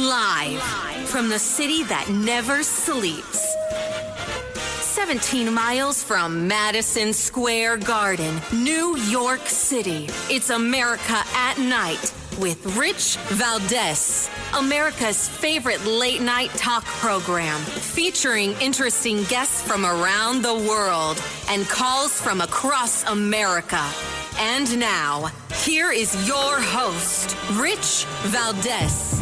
Live from the city that never sleeps. 17 miles from Madison Square Garden, New York City. It's America at Night with Rich Valdez. America's favorite late-night talk program featuring interesting guests from around the world and calls from across America. And now, here is your host, Rich Valdez.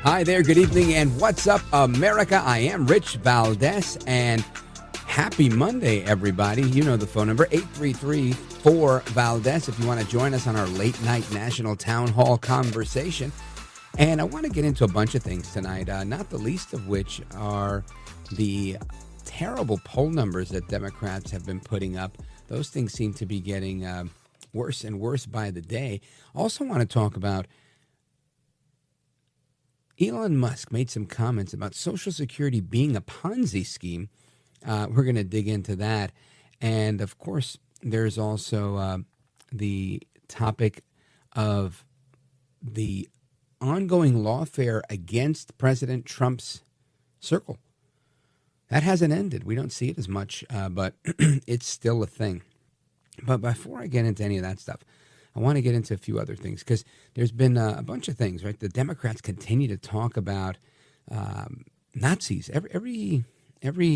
Hi there, good evening, and what's up, America? I am Rich Valdez, and happy Monday, everybody. You know the phone number, 833-4-VALDEZ, if you want to join us on our late-night national town hall conversation. And I want to get into a bunch of things tonight, not the least of which are the terrible poll numbers that Democrats have been putting up. Those things seem to be getting worse and worse by the day. Also want to talk about Elon Musk made some comments about Social Security being a Ponzi scheme. We're going to dig into that. And, of course, there's also the topic of the ongoing lawfare against President Trump's circle. That hasn't ended. We don't see it as much, but it's still a thing. But before I get into any of that stuff, I want to get into a few other things because there's been a bunch of things, right? The Democrats continue to talk about Nazis. Every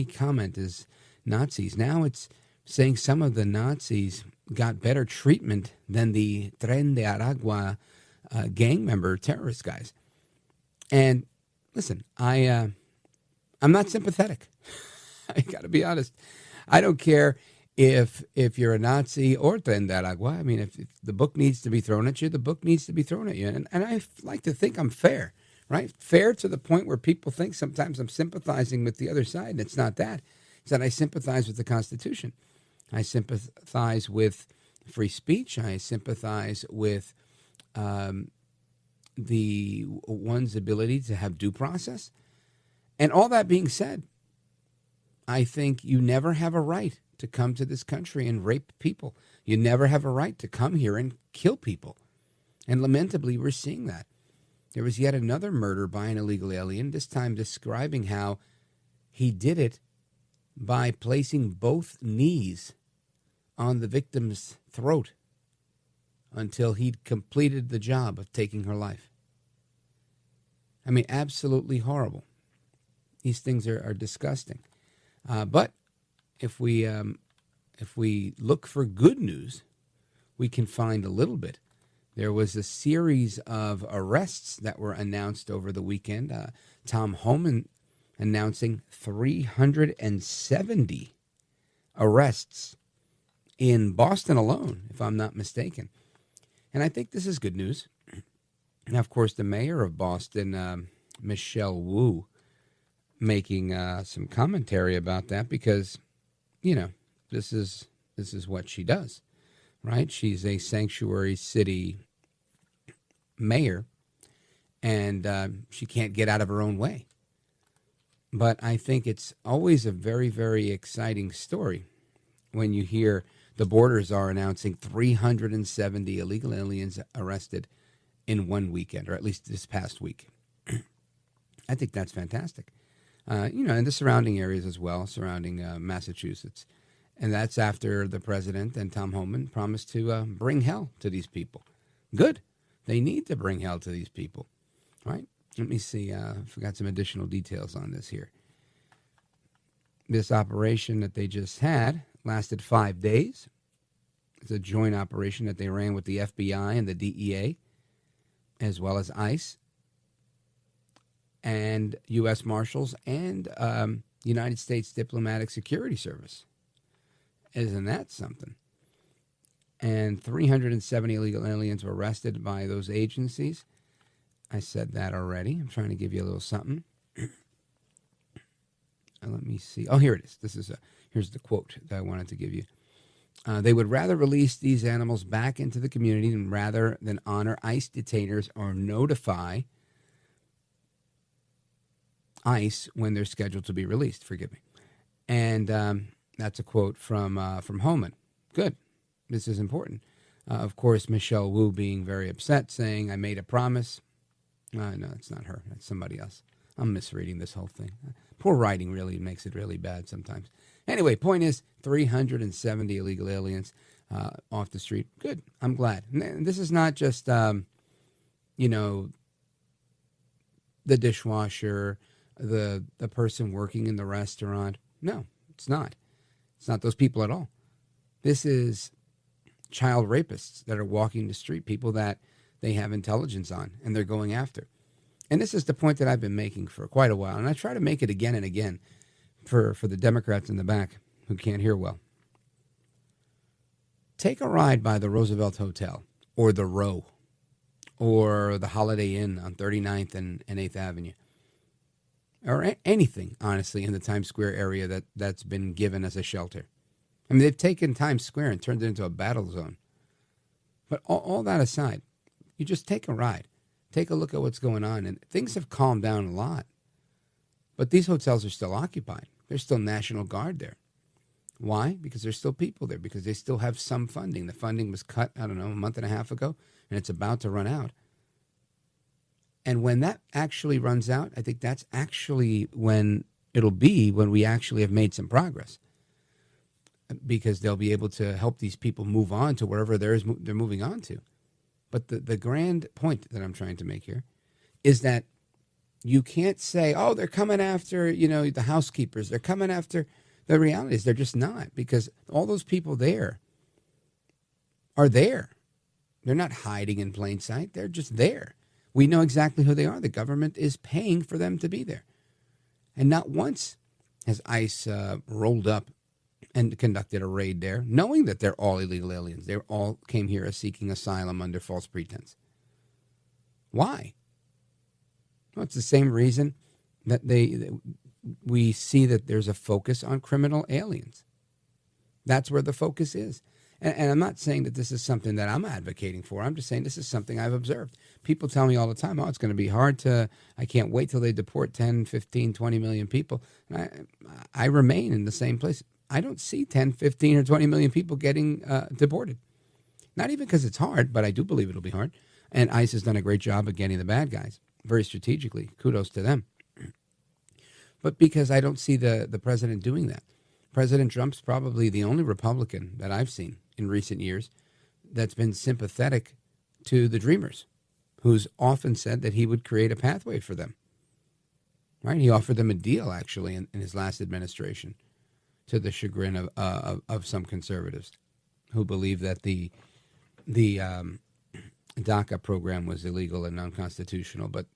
comment is Nazis. Now it's saying some of the Nazis got better treatment than the Tren de Aragua gang member terrorist guys. And listen, I'm not sympathetic. I got to be honest. I don't care if you're a Nazi or Tren de Aragua. I mean, if the book needs to be thrown at you, the book needs to be thrown at you. And I like to think I'm fair, right? Fair to the point where people think sometimes I'm sympathizing with the other side. And it's not that. It's that I sympathize with the Constitution. I sympathize with free speech. I sympathize with the one's ability to have due process. And all that being said, I think you never have a right to come to this country and rape people. You never have a right to come here and kill people. And lamentably, we're seeing that. There was yet another murder by an illegal alien, this time describing how he did it by placing both knees on the victim's throat until he'd completed the job of taking her life. I mean, absolutely horrible. These things are disgusting. But if we look for good news, we can find a little bit. There was a series of arrests that were announced over the weekend. Tom Homan announcing 370 arrests in Boston alone, if I'm not mistaken. And I think this is good news. Now, of course, the mayor of Boston, Michelle Wu, making some commentary about that because, you know, this is what she does, right? She's a sanctuary city mayor, and she can't get out of her own way. But I think it's always a very, very exciting story when you hear the borders are announcing 370 illegal aliens arrested in one weekend, or at least this past week. I think that's fantastic. And the surrounding areas as well, surrounding Massachusetts. And that's after the president and Tom Homan promised to bring hell to these people. Good. They need to bring hell to these people, right? Let me see. I forgot some additional details on this here. This operation that they just had lasted 5 days. It's a joint operation that they ran with the FBI and the DEA, as well as ICE and U.S. Marshals and United States Diplomatic Security Service. Isn't that something? And 370 illegal aliens were arrested by those agencies. I said that already. I'm trying to give you a little something. Let me see. Oh, here it is. Here's the quote that I wanted to give you. They would rather release these animals back into the community rather than honor ICE detainers or notify ICE when they're scheduled to be released. Forgive me. And that's a quote from Homan. Good. This is important. Of course, Michelle Wu being very upset, saying, I made a promise. No, it's not her. That's somebody else. I'm misreading this whole thing. Poor writing really makes it really bad sometimes. Anyway, point is 370 illegal aliens off the street. Good. I'm glad. And this is not just, the dishwasher, the person working in the restaurant. No, it's not. It's not those people at all. This is child rapists that are walking the street, people that they have intelligence on and they're going after. And this is the point that I've been making for quite a while. And I try to make it again and again for the Democrats in the back who can't hear well. Take a ride by the Roosevelt Hotel or the Row or the Holiday Inn on 39th and 8th Avenue. Or anything, honestly, in the Times Square area that's been given as a shelter. I mean, they've taken Times Square and turned it into a battle zone. But all that aside, you just take a ride. Take a look at what's going on. And things have calmed down a lot. But these hotels are still occupied. There's still National Guard there. Why? Because there's still people there. Because they still have some funding. The funding was cut, a month and a half ago. And it's about to run out. And when that actually runs out, I think that's actually when we actually have made some progress. Because they'll be able to help these people move on to wherever they're moving on to. But the grand point that I'm trying to make here is that you can't say, oh, they're coming after, the housekeepers. They're coming after. The reality is they're just not, because all those people there are there. They're not hiding in plain sight. They're just there. We know exactly who they are. The government is paying for them to be there. And not once has ICE rolled up and conducted a raid there, knowing that they're all illegal aliens. They all came here as seeking asylum under false pretense. Why? Well, it's the same reason that we see that there's a focus on criminal aliens. That's where the focus is. And I'm not saying that this is something that I'm advocating for. I'm just saying this is something I've observed. People tell me all the time, it's going to be hard I can't wait till they deport 10, 15, 20 million people. And I remain in the same place. I don't see 10, 15, or 20 million people getting deported. Not even because it's hard, but I do believe it'll be hard. And ICE has done a great job of getting the bad guys, very strategically. Kudos to them. But because I don't see the president doing that. President Trump's probably the only Republican that I've seen in recent years that's been sympathetic to the Dreamers, who's often said that he would create a pathway for them. Right? He offered them a deal, actually, in his last administration, to the chagrin of some conservatives who believe that the DACA program was illegal and unconstitutional. But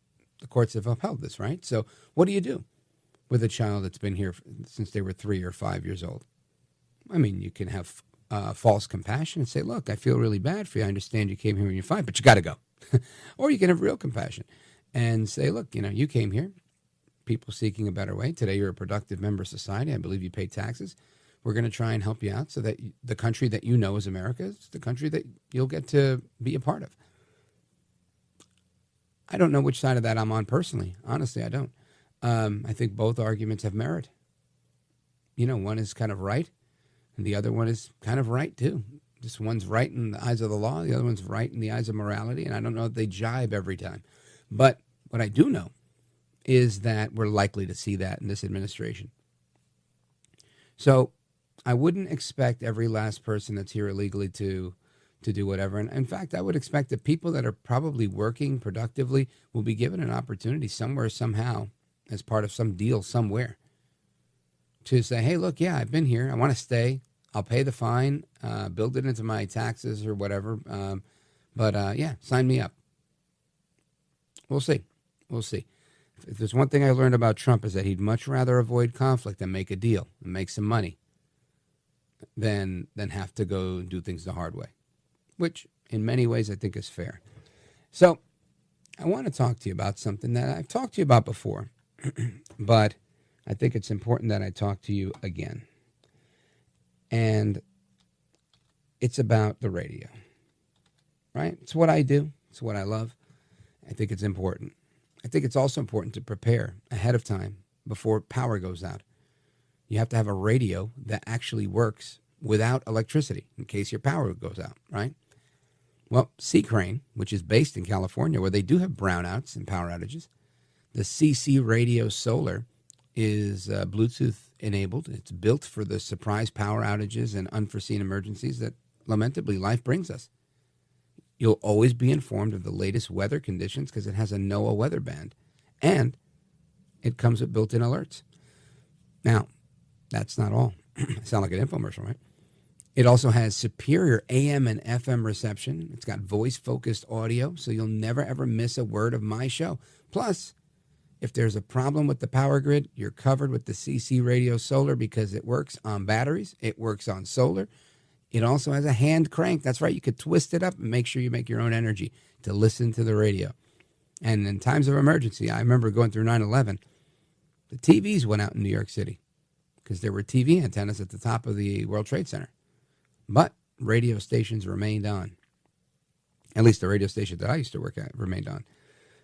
the courts have upheld this, right? So what do you do with a child that's been here since they were 3 or 5 years old? I mean, you can have false compassion and say, look, I feel really bad for you. I understand you came here when you're 5, but you got to go. Or you can have real compassion and say, look, you came here. People seeking a better way. Today, you're a productive member of society. I believe you pay taxes. We're going to try and help you out so that the country that you know as America is the country that you'll get to be a part of. I don't know which side of that I'm on personally. Honestly, I don't. I think both arguments have merit. One is kind of right, and the other one is kind of right, too. This one's right in the eyes of the law. The other one's right in the eyes of morality, and I don't know if they jibe every time. But what I do know is that we're likely to see that in this administration. So I wouldn't expect every last person that's here illegally to do whatever. And in fact, I would expect that people that are probably working productively will be given an opportunity somewhere, somehow, as part of some deal somewhere, to say, hey, look, yeah, I've been here. I want to stay. I'll pay the fine, build it into my taxes or whatever. But yeah, sign me up. We'll see. We'll see. If there's one thing I learned about Trump is that he'd much rather avoid conflict and make a deal and make some money than have to go do things the hard way, which in many ways I think is fair. So I want to talk to you about something that I've talked to you about before, but I think it's important that I talk to you again. And it's about the radio, right? It's what I do. It's what I love. I think it's important. I think it's also important to prepare ahead of time before power goes out. You have to have a radio that actually works without electricity in case your power goes out, right? Well, C-Crane, which is based in California, where they do have brownouts and power outages, the CC Radio Solar is Bluetooth enabled. It's built for the surprise power outages and unforeseen emergencies that lamentably life brings us. You'll always be informed of the latest weather conditions because it has a NOAA weather band, and it comes with built-in alerts. Now, that's not all. Sound like an infomercial, right? It also has superior AM and FM reception. It's got voice-focused audio, so you'll never, ever miss a word of my show. Plus, if there's a problem with the power grid, you're covered with the CC Radio Solar because it works on batteries. It works on solar. It also has a hand crank. That's right. You could twist it up and make sure you make your own energy to listen to the radio. And in times of emergency, I remember going through 9/11, the TVs went out in New York City because there were TV antennas at the top of the World Trade Center. But radio stations remained on. At least the radio station that I used to work at remained on.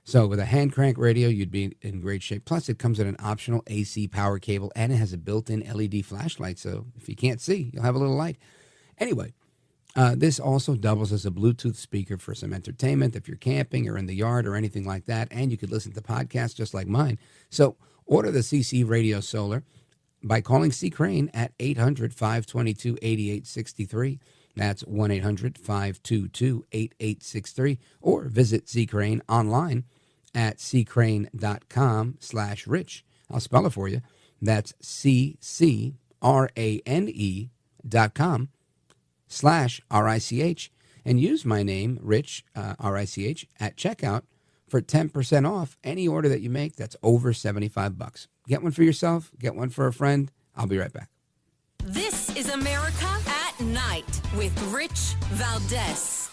So with a hand crank radio, you'd be in great shape. Plus, it comes with an optional AC power cable, and it has a built-in LED flashlight. So if you can't see, you'll have a little light. Anyway, this also doubles as a Bluetooth speaker for some entertainment if you're camping or in the yard or anything like that. And you could listen to podcasts just like mine. So order the CC Radio Solar by calling C. Crane at 800-522-8863. That's 1-800-522-8863. Or visit C. Crane online at ccrane.com/rich. I'll spell it for you. That's CCRANE.com/RICH. And use my name, Rich, RICH, at checkout for 10% off any order that you make that's over $75. Get one for yourself. Get one for a friend. I'll be right back. This is America at Night with Rich Valdez.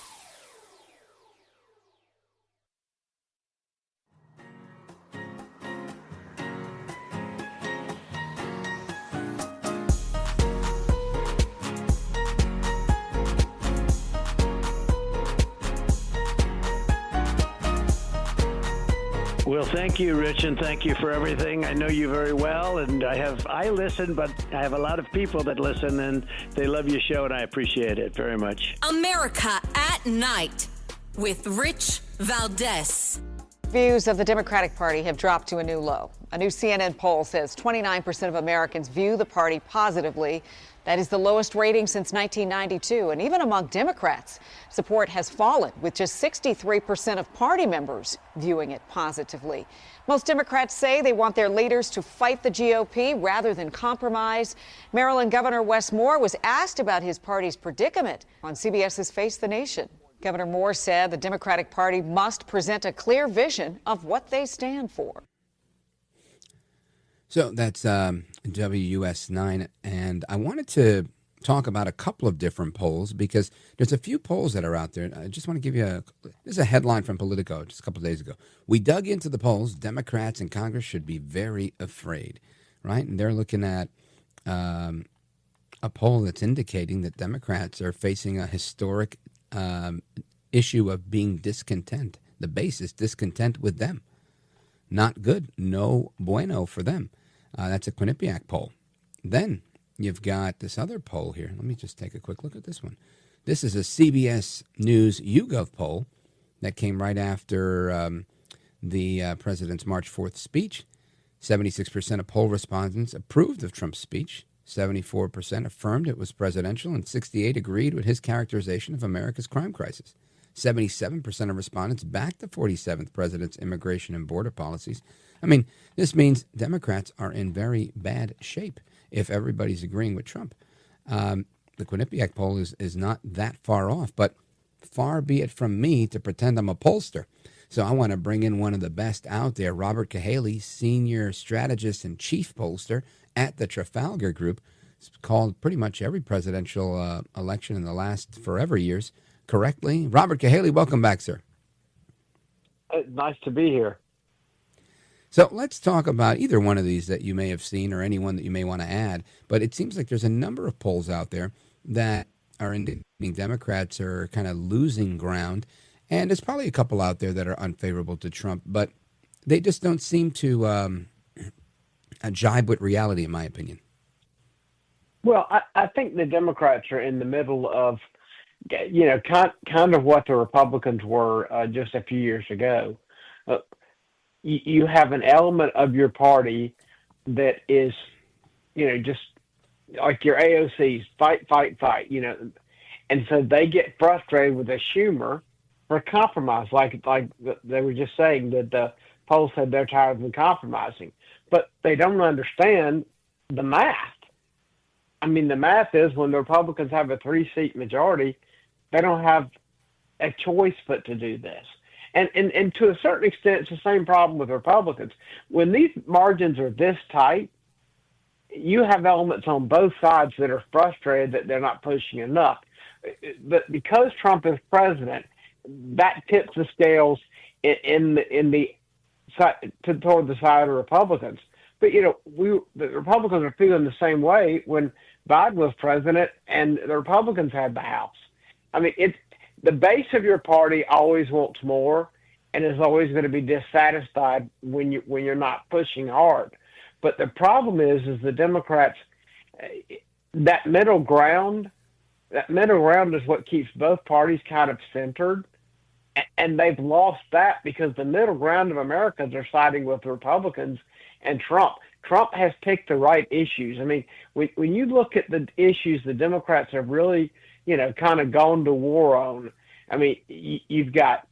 Well, thank you, Rich, and thank you for everything. I know you very well, and I listen, but I have a lot of people that listen, and they love your show, and I appreciate it very much. America at Night with Rich Valdez. Views of the Democratic Party have dropped to a new low. A new CNN poll says 29% of Americans view the party positively. That is the lowest rating since 1992. And even among Democrats, support has fallen, with just 63% of party members viewing it positively. Most Democrats say they want their leaders to fight the GOP rather than compromise. Maryland Governor Wes Moore was asked about his party's predicament on CBS's Face the Nation. Governor Moore said the Democratic Party must present a clear vision of what they stand for. So that's WUS9, and I wanted to talk about a couple of different polls because there's a few polls that are out there. I just want to give you this is a headline from Politico just a couple of days ago. We dug into the polls. Democrats in Congress should be very afraid, right? And they're looking at a poll that's indicating that Democrats are facing a historic issue of being discontent. The base is discontent with them. Not good. No bueno for them. That's a Quinnipiac poll. Then you've got this other poll here. Let me just take a quick look at this one. This is a CBS News YouGov poll that came right after the president's March 4th speech. 76% of poll respondents approved of Trump's speech. 74% affirmed it was presidential, and 68% agreed with his characterization of America's crime crisis. 77% of respondents backed the 47th president's immigration and border policies. I mean, this means Democrats are in very bad shape if everybody's agreeing with Trump. the Quinnipiac poll is not that far off, but far be it from me to pretend I'm a pollster. So I want to bring in one of the best out there, Robert Cahaly, senior strategist and chief pollster at the Trafalgar Group. It's called pretty much every presidential election in the last forever years correctly. Robert Cahaly, welcome back, sir. Nice to be here. So let's talk about either one of these that you may have seen or anyone that you may want to add. But it seems like there's a number of polls out there that are indicating Democrats are kind of losing ground. And there's probably a couple out there that are unfavorable to Trump, but they just don't seem to jibe with reality, in my opinion. Well, I think the Democrats are in the middle of, kind of what the Republicans were just a few years ago. You have an element of your party that is, just like your AOCs, fight, and so they get frustrated with a Schumer for compromise, like they were just saying that the polls said they're tired of compromising, but they don't understand the math. I mean, the math is when the Republicans have a 3-seat majority, they don't have a choice but to do this. And to a certain extent, it's the same problem with Republicans. When these margins are this tight, you have elements on both sides that are frustrated that they're not pushing enough. But because Trump is president, that tips the scales toward the side of Republicans. But the Republicans are feeling the same way when Biden was president and the Republicans had the House. I mean, the base of your party always wants more and is always going to be dissatisfied when you're not pushing hard. But the problem is the Democrats, that middle ground is what keeps both parties kind of centered. And they've lost that because the middle ground of Americans are siding with the Republicans and Trump. Trump has picked the right issues. I mean, when you look at the issues the Democrats have really, kind of gone to war on. I mean, you've got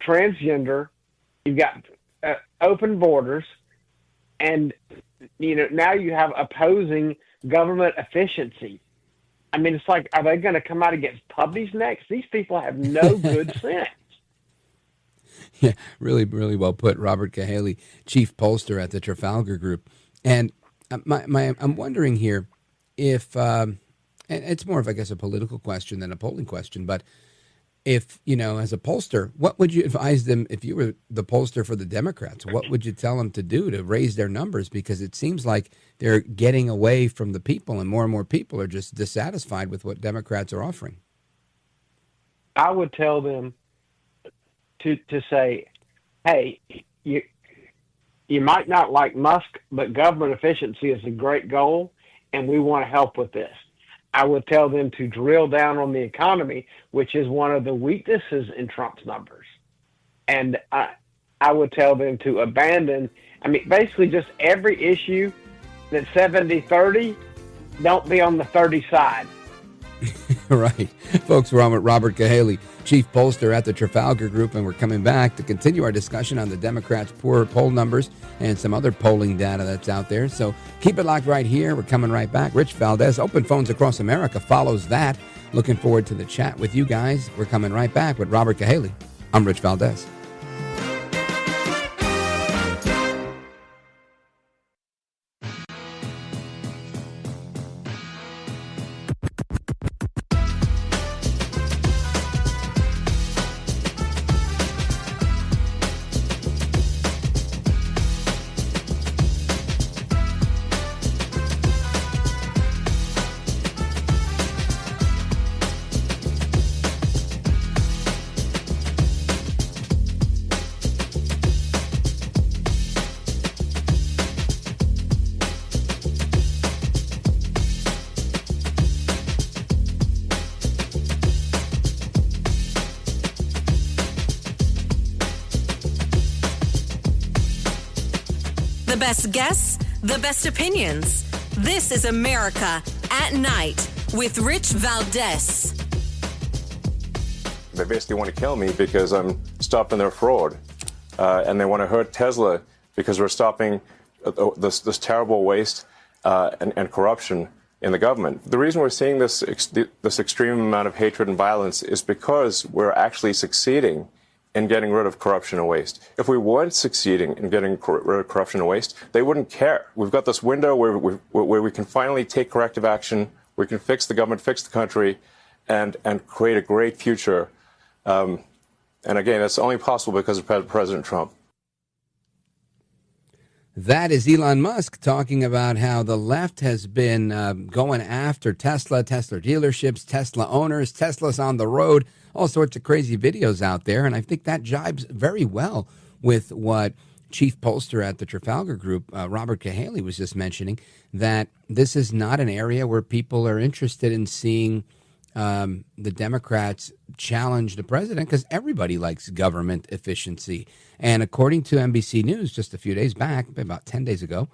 transgender, you've got open borders, and now you have opposing government efficiency. I mean, it's like, are they going to come out against puppies next? These people have no good sense. Yeah, really, really well put. Robert Cahaly, chief pollster at the Trafalgar Group. And I'm wondering here if, and it's more of, I guess, a political question than a polling question, but if, as a pollster, what would you advise them if you were the pollster for the Democrats? What would you tell them to do to raise their numbers? Because it seems like they're getting away from the people and more people are just dissatisfied with what Democrats are offering. I would tell them to say, hey, you might not like Musk, but government efficiency is a great goal, and we want to help with this. I would tell them to drill down on the economy, which is one of the weaknesses in Trump's numbers. And I would tell them to abandon, basically just every issue that's 70-30, don't be on the 30 side. Right. Folks, we're on with Robert Cahaly, chief pollster at the Trafalgar Group, and we're coming back to continue our discussion on the Democrats' poor poll numbers and some other polling data that's out there. So keep it locked right here. We're coming right back. Rich Valdez, Open Phones Across America, follows that. Looking forward to the chat with you guys. We're coming right back with Robert Cahaly. I'm Rich Valdez. The best guests, the best opinions. This is America at Night with Rich Valdez. They basically want to kill me because I'm stopping their fraud. And they want to hurt Tesla because we're stopping this terrible waste and corruption in the government. The reason we're seeing this extreme amount of hatred and violence is because we're actually succeeding in getting rid of corruption and waste. If we weren't succeeding in getting rid of corruption and waste, they wouldn't care. We've got this window where we can finally take corrective action, we can fix the government, fix the country, and create a great future. And again, that's only possible because of President Trump. That is Elon Musk talking about how the left has been going after Tesla dealerships, Tesla owners, Tesla's on the road, all sorts of crazy videos out there. And I think that jibes very well with what Chief Pollster at the Trafalgar Group, Robert Cahaly, was just mentioning, that this is not an area where people are interested in seeing the Democrats challenge the president, because everybody likes government efficiency. And according to NBC News, just a few days back, about 10 days ago,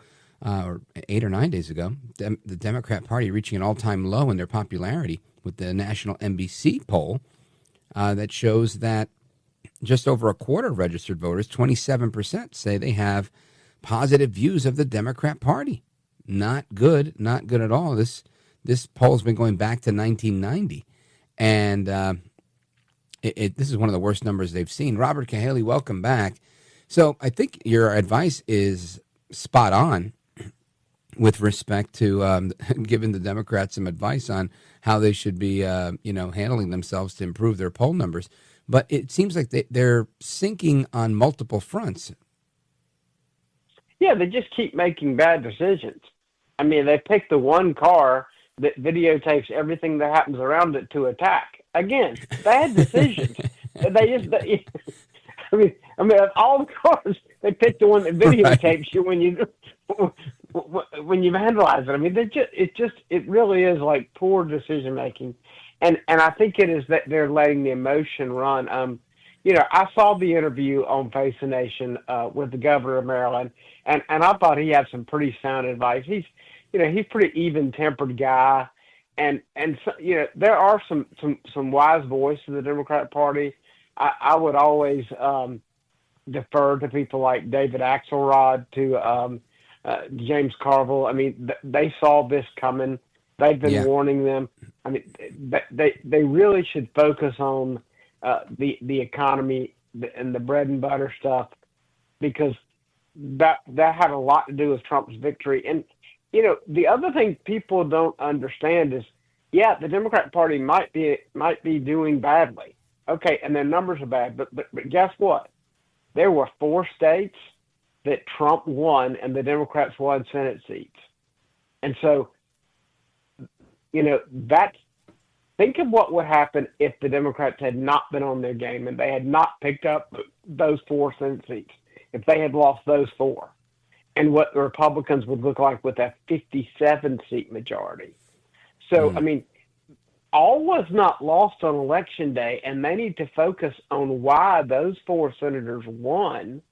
or 8 or 9 days ago, the Democrat Party reaching an all-time low in their popularity with the national NBC poll that shows that just over a quarter of registered voters, 27%, say they have positive views of the Democrat Party. Not good at all. This poll has been going back to 1990, and this is one of the worst numbers they've seen. Robert Cahaly, welcome back. So I think your advice is spot on with respect to giving the Democrats some advice on how they should be, handling themselves to improve their poll numbers. But it seems like they're sinking on multiple fronts. Yeah, they just keep making bad decisions. I mean, they pick the one car that videotapes everything that happens around it to attack. Again, bad decisions. I mean, of all the cars, they pick the one that videotapes you when you vandalize it. I mean, it really is like poor decision making, and I think it is that they're letting the emotion run. I saw the interview on Face the Nation with the governor of Maryland, and I thought he had some pretty sound advice. He's a pretty even-tempered guy, and so, there are some wise voices in the Democratic Party. I would always defer to people like David Axelrod, to James Carville. I mean, they saw this coming. They've been warning them. I mean, they really should focus on the economy and the bread and butter stuff, because that had a lot to do with Trump's victory. And the other thing people don't understand is, the Democratic Party might be doing badly. Okay, and their numbers are bad, but guess what? There were 4 states that Trump won, and the Democrats won Senate seats. And so, think of what would happen if the Democrats had not been on their game and they had not picked up those 4 Senate seats, if they had lost those 4, and what the Republicans would look like with a 57-seat majority. So, I mean, all was not lost on Election Day, and they need to focus on why those 4 senators won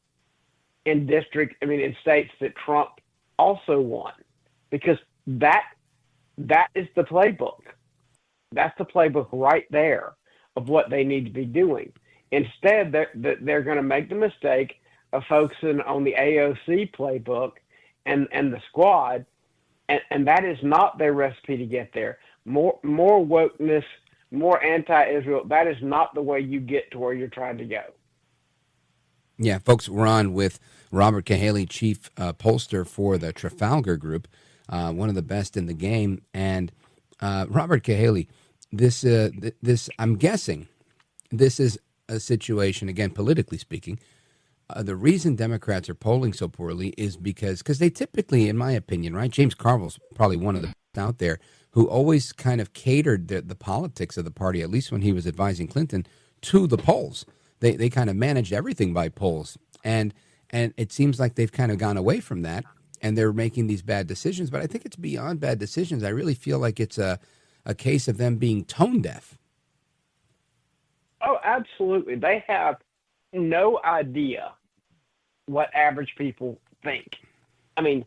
in states that Trump also won, because that is the playbook. That's the playbook right there of what they need to be doing. Instead, they're going to make the mistake of focusing on the AOC playbook and the squad, and that is not their recipe to get there. More wokeness, more anti-Israel, that is not the way you get to where you're trying to go. Yeah, folks, we're on with Robert Cahaly, Chief Pollster for the Trafalgar Group, one of the best in the game. And Robert Cahaly, this I'm guessing this is a situation, again, politically speaking, the reason Democrats are polling so poorly is because they typically, in my opinion, right, James Carville's probably one of the best out there, who always kind of catered the politics of the party, at least when he was advising Clinton, to the polls. They kind of managed everything by polls. And it seems like they've kind of gone away from that, and they're making these bad decisions. But I think it's beyond bad decisions. I really feel like it's a case of them being tone deaf. Oh, absolutely. They have no idea what average people think. I mean,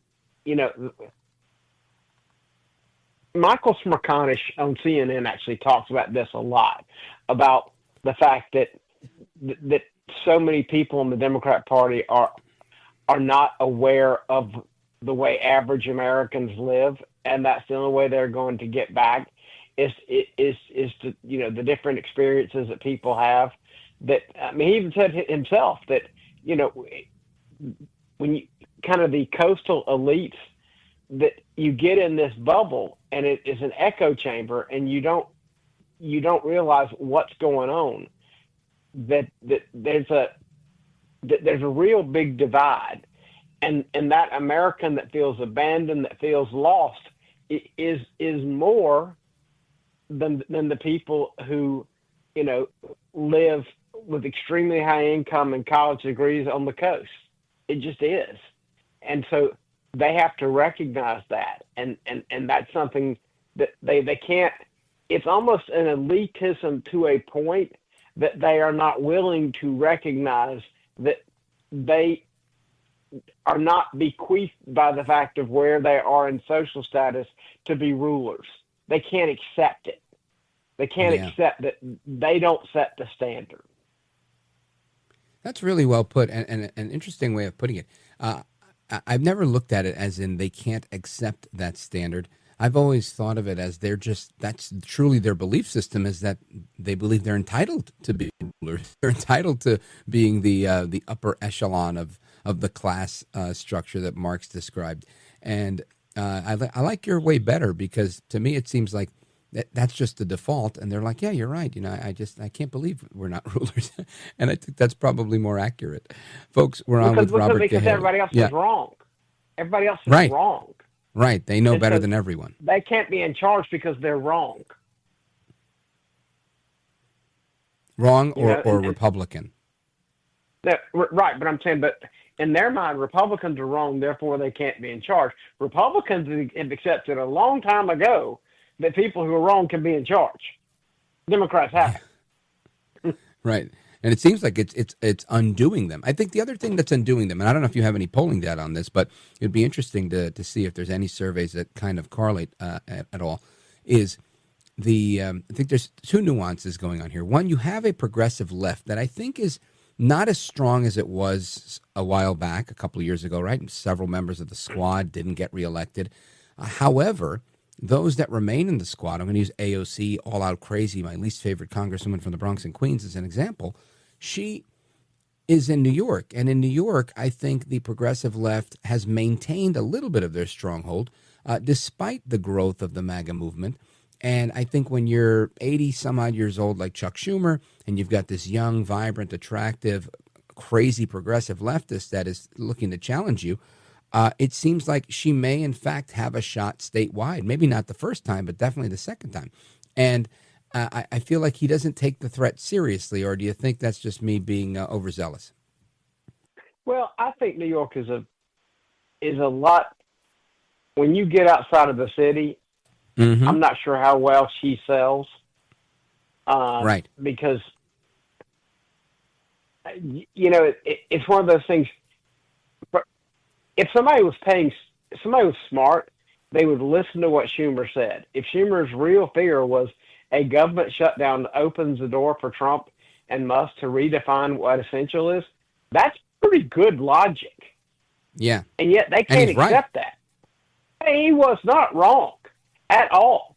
Michael Smerconish on CNN actually talks about this a lot, about the fact that so many people in the Democrat Party are not aware of the way average Americans live, and that's the only way they're going to get back is to, the different experiences that people have. That, I mean, he even said himself that, when you kind of the coastal elites, that you get in this bubble and it is an echo chamber, and you don't realize what's going on. That there's a real big divide, and that American that feels abandoned, that feels lost, is more than the people who, live with extremely high income and college degrees on the coast. It just is. And so they have to recognize that. And that's something that they can't, it's almost an elitism to a point that they are not willing to recognize that they are not bequeathed by the fact of where they are in social status to be rulers. They can't accept it. They can't accept that they don't set the standard. That's really well put, and an interesting way of putting it. I've never looked at it as in they can't accept that standard. I've always thought of it as that's truly their belief system, is that they believe they're entitled to be rulers. They're entitled to being the upper echelon of the class structure that Marx described. And I like your way better, because to me it seems like that's just the default, and they're like, yeah, you're right. I can't believe we're not rulers, and I think that's probably more accurate. Folks, we're on with Robert Cahaly. Because everybody else is wrong. Everybody else is wrong. Right, they know better than everyone. They can't be in charge because they're wrong. Wrong or Republican. Right, but I'm saying, but in their mind, Republicans are wrong, therefore they can't be in charge. Republicans have accepted a long time ago that people who are wrong can be in charge. Democrats haven't. Right. And it seems like it's undoing them. I think the other thing that's undoing them, and I don't know if you have any polling data on this, but it'd be interesting to see if there's any surveys that kind of correlate at all, is I think there's two nuances going on here. One, you have a progressive left that I think is not as strong as it was a while back, a couple of years ago, right? Several members of the squad didn't get reelected. However, those that remain in the squad, I'm going to use AOC, All Out Crazy, my least favorite congresswoman from the Bronx and Queens, as an example. She is in New York. And in New York, I think the progressive left has maintained a little bit of their stronghold, despite the growth of the MAGA movement. And I think when you're 80 some odd years old, like Chuck Schumer, and you've got this young, vibrant, attractive, crazy progressive leftist that is looking to challenge you, it seems like she may, in fact, have a shot statewide. Maybe not the first time, but definitely the second time. And I feel like he doesn't take the threat seriously, or do you think that's just me being overzealous? Well, I think New York is a lot. When you get outside of the city, I'm not sure how well she sells. Right. Because, it's one of those things. If somebody was smart, they would listen to what Schumer said. If Schumer's real fear was a government shutdown that opens the door for Trump and Musk to redefine what essential is, that's pretty good logic. Yeah. And yet they can't accept that. He was not wrong at all.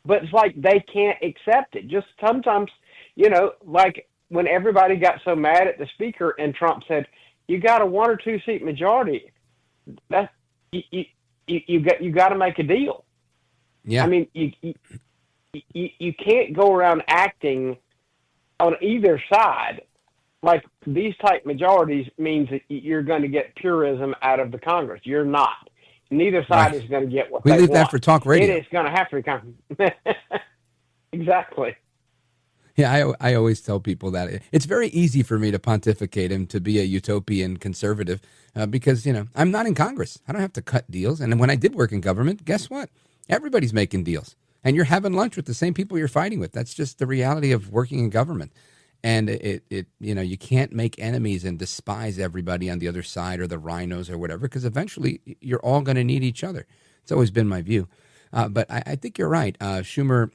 But it's like they can't accept it. Just sometimes, like when everybody got so mad at the speaker and Trump said, you got a 1 or 2 seat majority, that you got to make a deal. Yeah. I mean, you can't go around acting on either side like these type majorities means that you're going to get purism out of the Congress. You're not. Neither side is going to get what they want. We leave that for talk radio. It is going to have to become exactly. Yeah, I always tell people that it's very easy for me to pontificate and to be a utopian conservative because, I'm not in Congress. I don't have to cut deals. And when I did work in government, guess what? Everybody's making deals. And you're having lunch with the same people you're fighting with. That's just the reality of working in government. And you can't make enemies and despise everybody on the other side or the rhinos or whatever, because eventually you're all going to need each other. It's always been my view. But I think you're right. Schumer,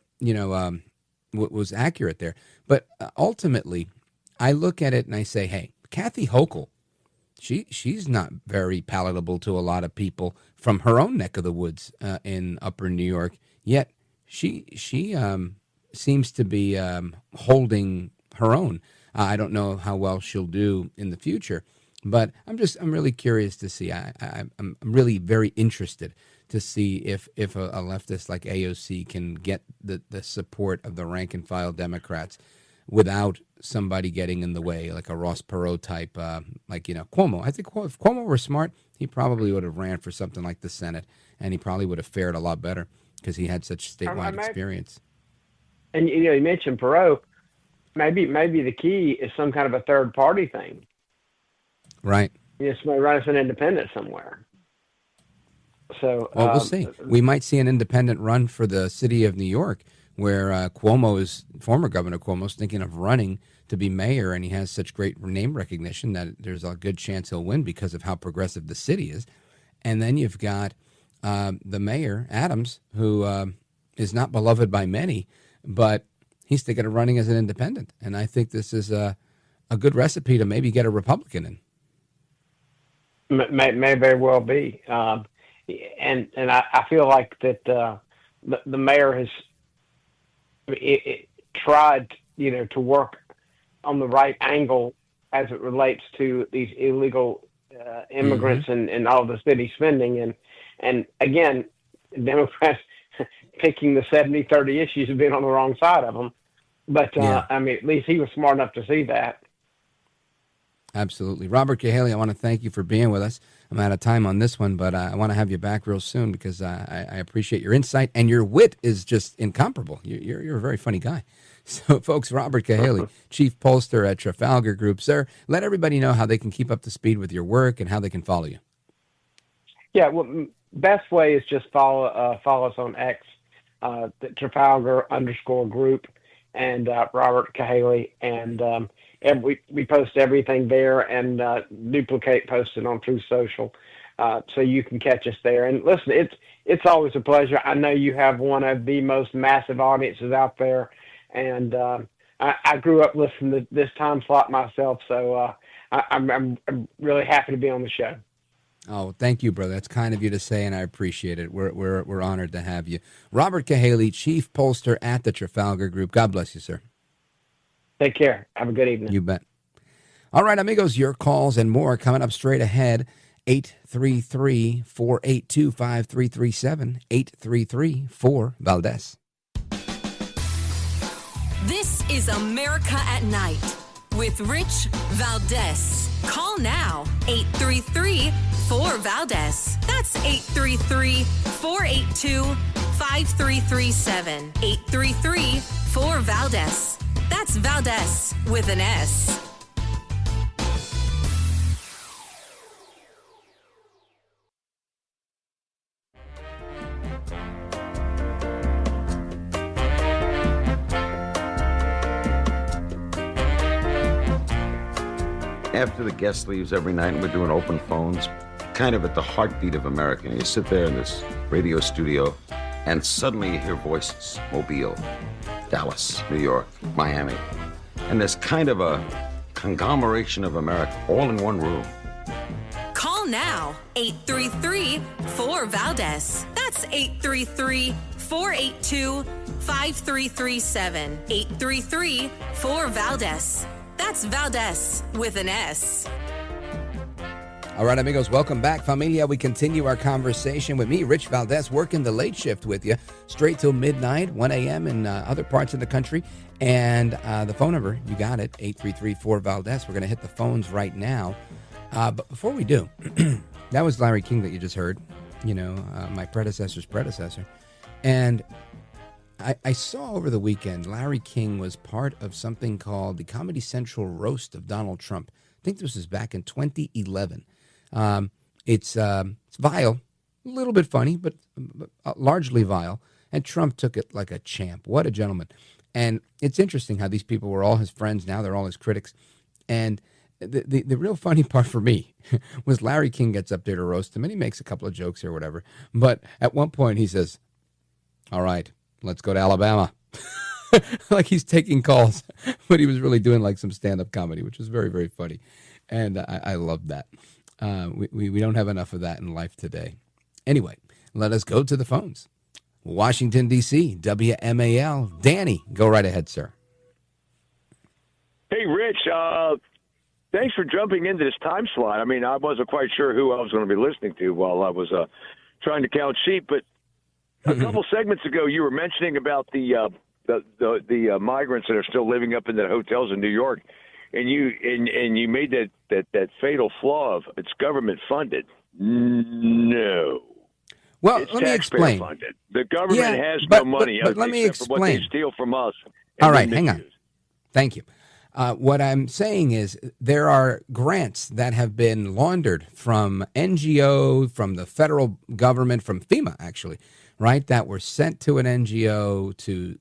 was accurate there. But ultimately, I look at it and I say, hey, Kathy Hochul she's not very palatable to a lot of people from her own neck of the woods in Upper New York. Yet she seems to be holding her own. I don't know how well she'll do in the future, but I'm really curious to see. I'm really very interested to see if a leftist like AOC can get the support of the rank and file Democrats without somebody getting in the way, like a Ross Perot type, like Cuomo. I think if Cuomo were smart, he probably would have ran for something like the Senate, and he probably would have fared a lot better because he had such statewide experience. And you mentioned Perot. Maybe the key is some kind of a third party thing. Right. Somebody run as an independent somewhere. So we'll see. We might see an independent run for the city of New York, where former Governor Cuomo is thinking of running to be mayor, and he has such great name recognition that there's a good chance he'll win because of how progressive the city is. And then you've got the mayor, Adams, who is not beloved by many, but he's thinking of running as an independent. And I think this is a good recipe to maybe get a Republican in. May very well be. And I feel like that the mayor has tried, to work on the right angle as it relates to these illegal immigrants and all the city spending. And again, Democrats picking the 70-30 issues have been on the wrong side of them. But, at least he was smart enough to see that. Absolutely. Robert Cahaly, I want to thank you for being with us. I'm out of time on this one, but I want to have you back real soon because I appreciate your insight, and your wit is just incomparable. You're a very funny guy. So, folks, Robert Cahaly, Chief Pollster at Trafalgar Group. Sir, let everybody know how they can keep up to speed with your work and how they can follow you. Yeah, well, best way is just follow us on X, the Trafalgar_Group, and Robert Cahaly, and we post everything there and duplicate posted on Truth Social, so you can catch us there. And listen, it's always a pleasure. I know you have one of the most massive audiences out there, and I grew up listening to this time slot myself, so I'm really happy to be on the show. Oh, thank you, brother. That's kind of you to say, and I appreciate it. We're honored to have you. Robert Cahaly, Chief Pollster at the Trafalgar Group. God bless you, sir. Take care. Have a good evening. You bet. All right, amigos, your calls and more coming up straight ahead. 833-482-5337. 833-4-VALDEZ. This is America at Night with Rich Valdez. Call now, 833-4-VALDEZ. That's 833-482-5337. 833-4-VALDEZ. That's Valdez with an S. After the guest leaves every night and we're doing open phones, kind of at the heartbeat of America. And you sit there in this radio studio and suddenly you hear voices. Mobile, Dallas, New York, Miami. And there's kind of a conglomeration of America all in one room. Call now, 833-4-VALDEZ. That's 833-482-5337. 833-4-VALDEZ. That's Valdez with an S. All right, amigos, welcome back. Familia, we continue our conversation with me, Rich Valdez, working the late shift with you, straight till midnight, 1 a.m. in other parts of the country. And the phone number, you got it, 833-4-VALDEZ. We're going to hit the phones right now. But before we do, that was Larry King that you just heard, my predecessor's predecessor. And I saw over the weekend, Larry King was part of something called the Comedy Central Roast of Donald Trump. I think this was back in 2011. It's vile, a little bit funny, but largely vile. And Trump took it like a champ. What a gentleman. And it's interesting how these people were all his friends. Now they're all his critics. And the real funny part for me was Larry King gets up there to roast him, and he makes a couple of jokes or whatever. But at one point he says, all right, let's go to Alabama. Like he's taking calls. But he was really doing like some stand-up comedy, which was very, very funny. And I loved that. We don't have enough of that in life today. Anyway, let us go to the phones. Washington, D.C., WMAL. Danny, go right ahead, sir. Hey, Rich, thanks for jumping into this time slot. I mean, I wasn't quite sure who I was going to be listening to while I was trying to count sheep, but a couple segments ago you were mentioning about the migrants that are still living up in the hotels in New York, and you made that fatal flaw of it's government funded. No. Well, it's let me explain. Funded. The government has no money but let me except for what they explain. steal from us. All right, hang on. Thank you. What I'm saying is there are grants that have been laundered from NGO, from the federal government, from FEMA, actually, right, that were sent to an NGO to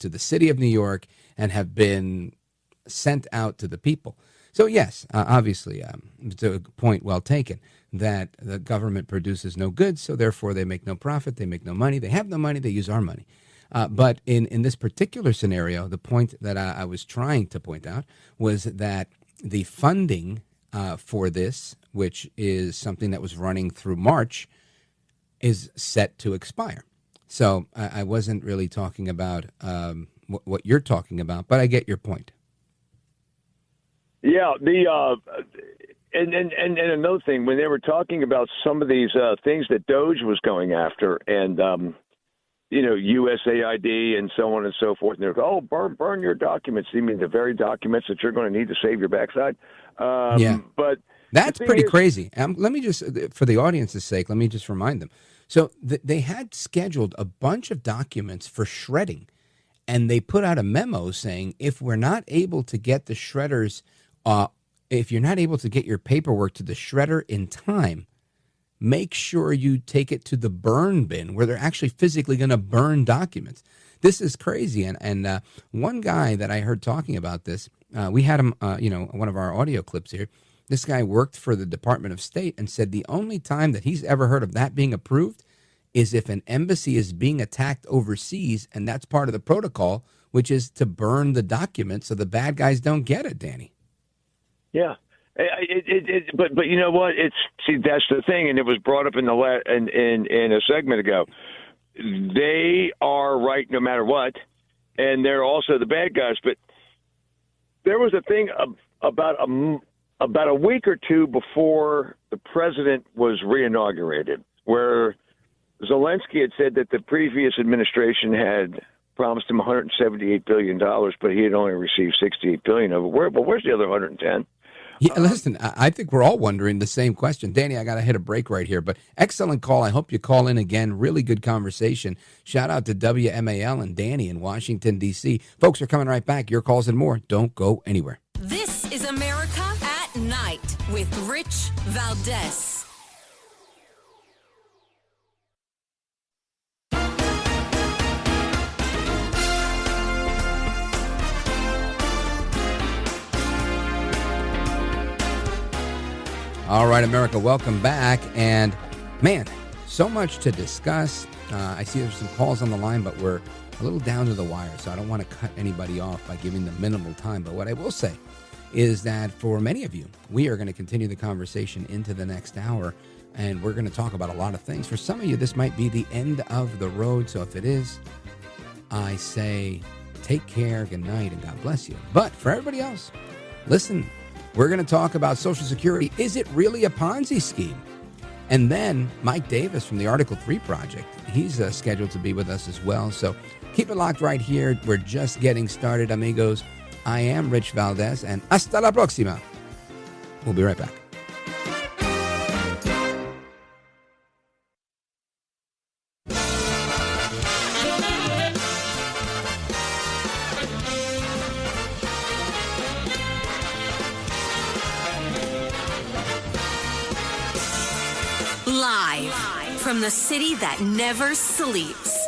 the city of New York and have been sent out to the people. So, yes, obviously, to a point well taken, that the government produces no goods, so therefore they make no profit, they make no money, they have no money, they use our money. But in this particular scenario, the point that I was trying to point out was that the funding for this, which is something that was running through March, is set to expire. So I wasn't really talking about what you're talking about, but I get your point. Yeah, and another thing, when they were talking about some of these things that Doge was going after, and USAID and so on and so forth, and they're like, oh, burn your documents. You mean the very documents that you're going to need to save your backside? Yeah, but that's pretty crazy. Let me just, for the audience's sake, let me just remind them. So they had scheduled a bunch of documents for shredding, and they put out a memo saying if we're not able to get the shredders, if you're not able to get your paperwork to the shredder in time, make sure you take it to the burn bin where they're actually physically going to burn documents. This is crazy. And one guy that I heard talking about this, we had him, one of our audio clips here. This guy worked for the Department of State and said the only time that he's ever heard of that being approved is if an embassy is being attacked overseas, and that's part of the protocol, which is to burn the document so the bad guys don't get it, Danny. Yeah. But you know what? That's the thing, and it was brought up in a segment ago. They are right no matter what, and they're also the bad guys. But there was a thing about a week or two before the president was reinaugurated, where Zelensky had said that the previous administration had promised him $178 billion, but he had only received $68 billion of it. Where's the other 110? Yeah, listen, I think we're all wondering the same question. Danny, I got to hit a break right here, but excellent call. I hope you call in again. Really good conversation. Shout out to WMAL and Danny in Washington, D.C. Folks are coming right back. Your calls and more. Don't go anywhere. This is America at Night with Rich Valdez. All right, America, welcome back. And, man, so much to discuss. I see there's some calls on the line, but we're a little down to the wire, so I don't want to cut anybody off by giving them minimal time. But what I will say is that for many of you, we are going to continue the conversation into the next hour, and we're going to talk about a lot of things. For some of you, this might be the end of the road, so if it is, I say take care, good night, and God bless you. But for everybody else, listen, we're going to talk about Social Security. Is it really a Ponzi scheme? And then Mike Davis from the Article 3 Project, he's scheduled to be with us as well. So keep it locked right here. We're just getting started, amigos. I am Rich Valdez, and hasta la próxima. We'll be right back. Live from the city that never sleeps.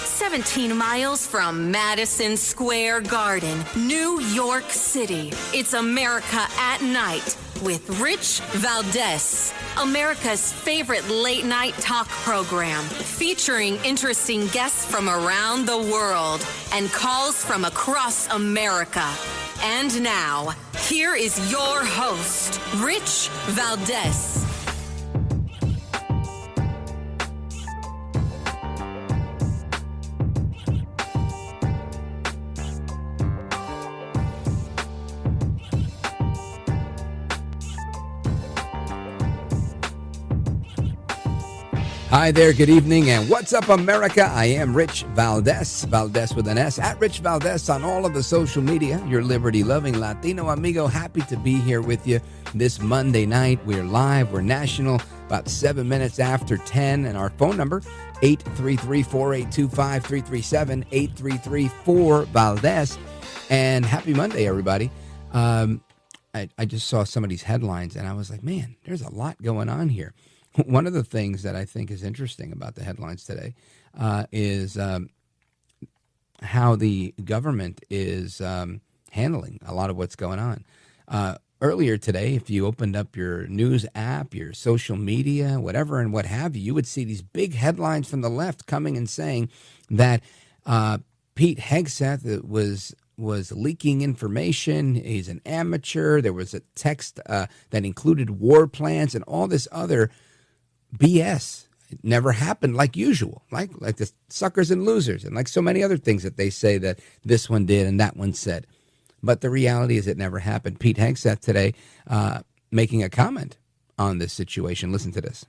17 miles from Madison Square Garden, New York City. It's America at Night with Rich Valdez. America's favorite late night talk program featuring interesting guests from around the world and calls from across America. And now, here is your host, Rich Valdez. Hi there, good evening, and what's up, America? I am Rich Valdez, Valdez with an S, at Rich Valdez on all of the social media, your liberty-loving Latino amigo. Happy to be here with you this Monday night. We're live, we're national, about 7 minutes after 10, and our phone number, 833-482-5337, 833-4-VALDEZ, and happy Monday, everybody. I just saw some of these headlines, and I was like, man, there's a lot going on here. One of the things that I think is interesting about the headlines today is how the government is handling a lot of what's going on. Earlier today, if you opened up your news app, your social media, whatever and what have you, you would see these big headlines from the left coming and saying that Pete Hegseth was leaking information. He's an amateur. There was a text that included war plans and all this other BS. It never happened like usual, like the suckers and losers, and like so many other things that they say that this one did and that one said. But the reality is it never happened. Pete Hegseth today making a comment on this situation. Listen to this.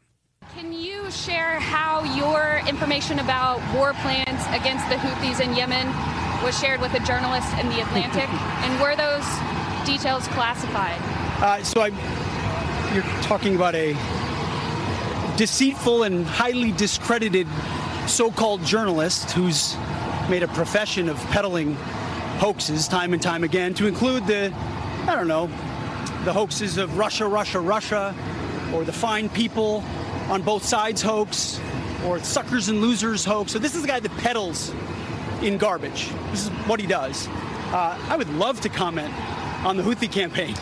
Can you share how your information about war plans against the Houthis in Yemen was shared with a journalist in The Atlantic? And were those details classified? You're talking about a deceitful and highly discredited so-called journalist who's made a profession of peddling hoaxes time and time again, to include the hoaxes of Russia, or the fine people on both sides hoax, or suckers and losers hoax. So this is the guy that peddles in garbage. This is what he does. I would love to comment on the Houthi campaign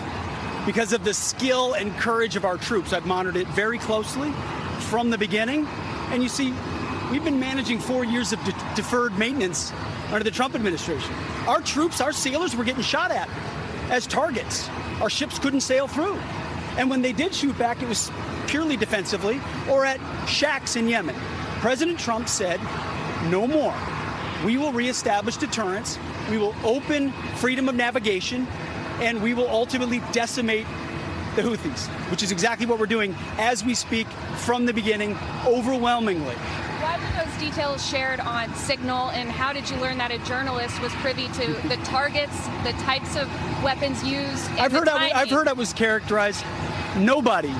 because of the skill and courage of our troops. I've monitored it very closely from the beginning. And you see, we've been managing 4 years of deferred maintenance under the Trump administration. Our troops, our sailors were getting shot at as targets. Our ships couldn't sail through. And when they did shoot back, it was purely defensively or at shacks in Yemen. President Trump said, no more. We will reestablish deterrence. We will open freedom of navigation, and we will ultimately decimate the Houthis, which is exactly what we're doing as we speak from the beginning, overwhelmingly. Why were those details shared on Signal, and how did you learn that a journalist was privy to the targets, the types of weapons used? I've heard I was characterized. Nobody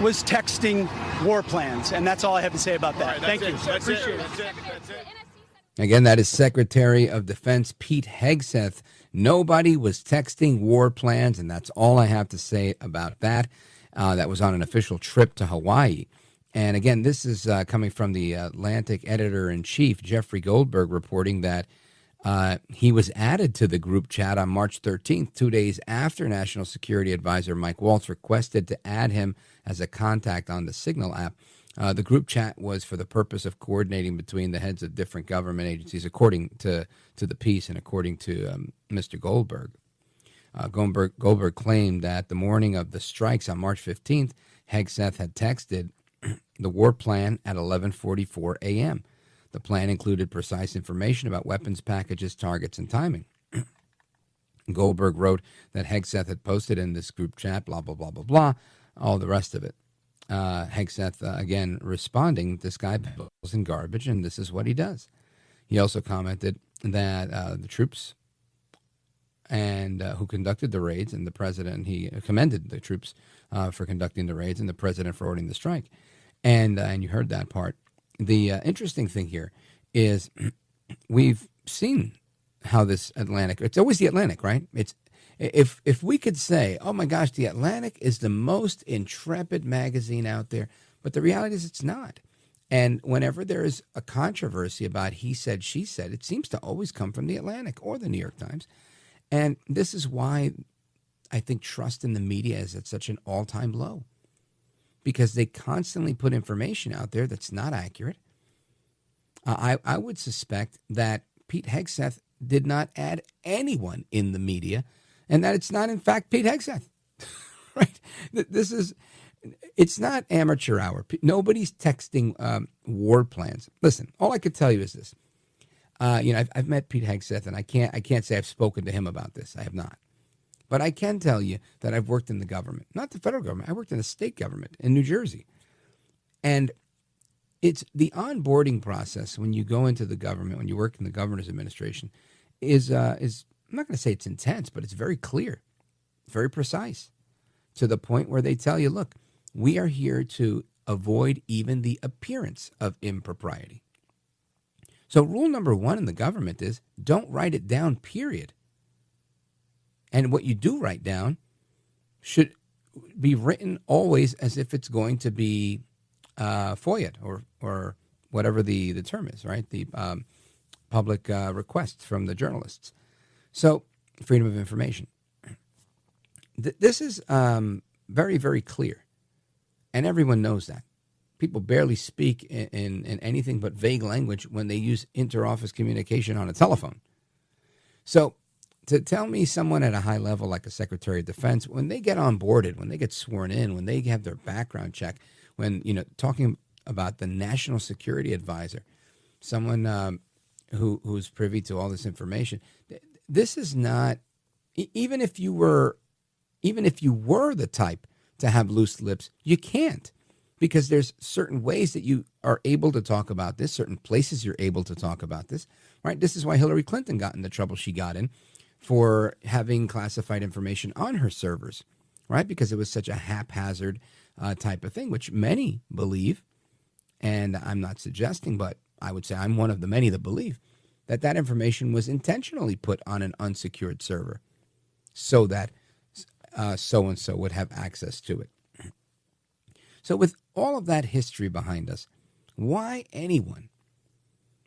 was texting war plans, and that's all I have to say about that. Thank you. I appreciate it. Again, that is Secretary of Defense Pete Hegseth. Nobody was texting war plans, and that's all I have to say about that. That was on an official trip to Hawaii. And again, this is coming from the Atlantic editor-in-chief, Jeffrey Goldberg, reporting that he was added to the group chat on March 13th, 2 days after National Security Advisor Mike Waltz requested to add him as a contact on the Signal app. The group chat was for the purpose of coordinating between the heads of different government agencies, according to the piece and according to Mr. Goldberg. Goldberg claimed that the morning of the strikes on March 15th, Hegseth had texted the war plan at 11:44 a.m. The plan included precise information about weapons packages, targets, and timing. Goldberg wrote that Hegseth had posted in this group chat, blah, blah, blah, blah, blah, all the rest of it. Hegseth, again, responding, this guy peddles in garbage, and this is what he does. He also commented that the troops and who conducted the raids, and the president, he commended the troops for conducting the raids, and the president for ordering the strike. And you heard that part. The interesting thing here is we've seen how this Atlantic, it's always the Atlantic, right? It's if we could say, oh my gosh, the Atlantic is the most intrepid magazine out there, but the reality is it's not. And whenever there is a controversy about he said, she said, it seems to always come from the Atlantic or the New York Times. And this is why I think trust in the media is at such an all-time low, because they constantly put information out there that's not accurate. I would suspect that Pete Hegseth did not add anyone in the media and that it's not, in fact, Pete Hegseth. Right? It's not amateur hour. Nobody's texting war plans. Listen, all I could tell you is this. I've met Pete Hegseth, and I can't say I've spoken to him about this. I have not. But I can tell you that I've worked in the government, not the federal government. I worked in the state government in New Jersey. And it's the onboarding process when you go into the government, when you work in the governor's administration, is I'm not going to say it's intense, but it's very clear, very precise, to the point where they tell you, look, we are here to avoid even the appearance of impropriety. So rule number one in the government is don't write it down, period. And what you do write down should be written always as if it's going to be FOIA or whatever the term is, right? The public requests from the journalists. So freedom of information. This is very, very clear. And everyone knows that. People barely speak in anything but vague language when they use inter-office communication on a telephone. So to tell me someone at a high level like a Secretary of Defense, when they get onboarded, when they get sworn in, when they have their background check, when, talking about the National Security Advisor, someone who's privy to all this information, this is not, even if you were the type to have loose lips, you can't, because there's certain ways that you are able to talk about this, certain places you're able to talk about this, right? This is why Hillary Clinton got in the trouble she got in for having classified information on her servers, right? Because it was such a haphazard type of thing, which many believe, and I'm not suggesting, but I would say I'm one of the many that believe that information was intentionally put on an unsecured server so that so-and-so would have access to it. So with all of that history behind us, why anyone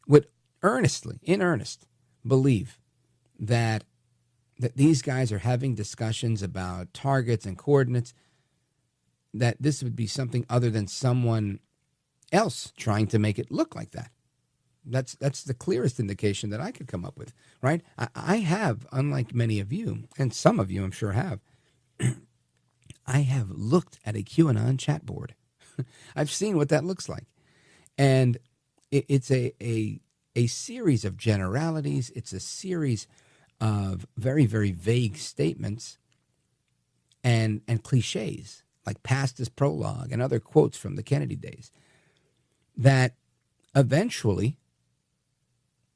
would in earnest, believe that these guys are having discussions about targets and coordinates, that this would be something other than someone else trying to make it look like that? That's the clearest indication that I could come up with, right? I have, unlike many of you, and some of you I'm sure have, I have looked at a QAnon chat board. I've seen what that looks like. And it's a series of generalities. It's a series of very, very vague statements and cliches, like past is prologue and other quotes from the Kennedy days, that eventually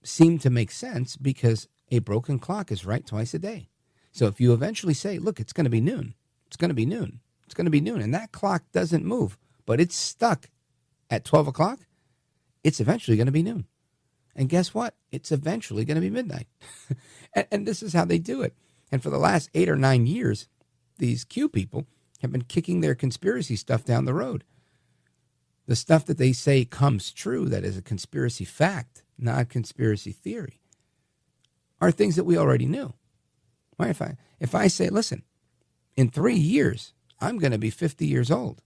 seem to make sense because a broken clock is right twice a day. So if you eventually say, look, it's going to be noon, it's going to be noon, it's going to be noon, and that clock doesn't move, but it's stuck at 12 o'clock, it's eventually going to be noon. And guess what? It's eventually going to be midnight. and this is how they do it. And for the last 8 or 9 years, these Q people have been kicking their conspiracy stuff down the road. The stuff that they say comes true, that is a conspiracy fact, not conspiracy theory, are things that we already knew. Right? If I say, listen, in 3 years, I'm going to be 50 years old,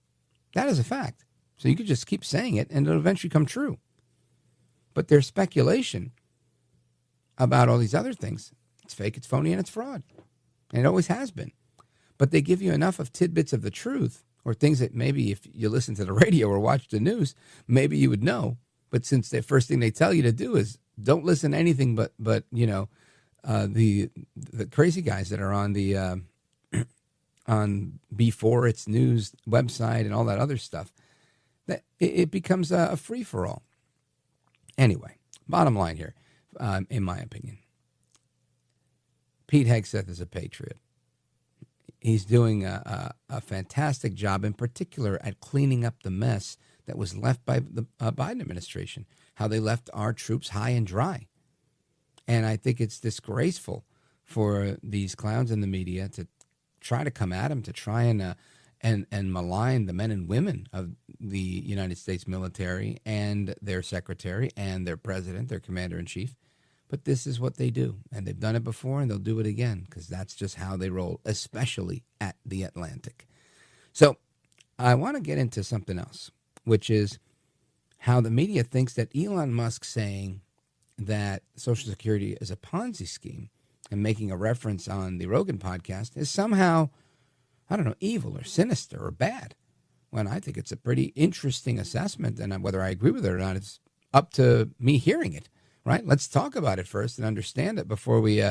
that is a fact. So you could just keep saying it and it'll eventually come true. But there's speculation about all these other things. It's fake, it's phony, and it's fraud. And it always has been. But they give you enough of tidbits of the truth, or things that maybe if you listen to the radio or watch the news, maybe you would know. But since the first thing they tell you to do is don't listen to anything but the crazy guys that are on the on Before It's News website and all that other stuff, that it becomes a free-for-all. Anyway, bottom line here, in my opinion, Pete Hegseth is a patriot. He's doing a fantastic job, in particular, at cleaning up the mess that was left by the Biden administration, how they left our troops high and dry. And I think it's disgraceful for these clowns in the media to try to come at him, to try and malign the men and women of the United States military and their secretary and their president, their commander-in-chief. But this is what they do, and they've done it before, and they'll do it again, because that's just how they roll, especially at the Atlantic. So I want to get into something else, which is how the media thinks that Elon Musk saying that Social Security is a Ponzi scheme and making a reference on the Rogan podcast is somehow, I don't know, evil or sinister or bad. When I think it's a pretty interesting assessment, and whether I agree with it or not, it's up to me hearing it, right? Let's talk about it first and understand it before we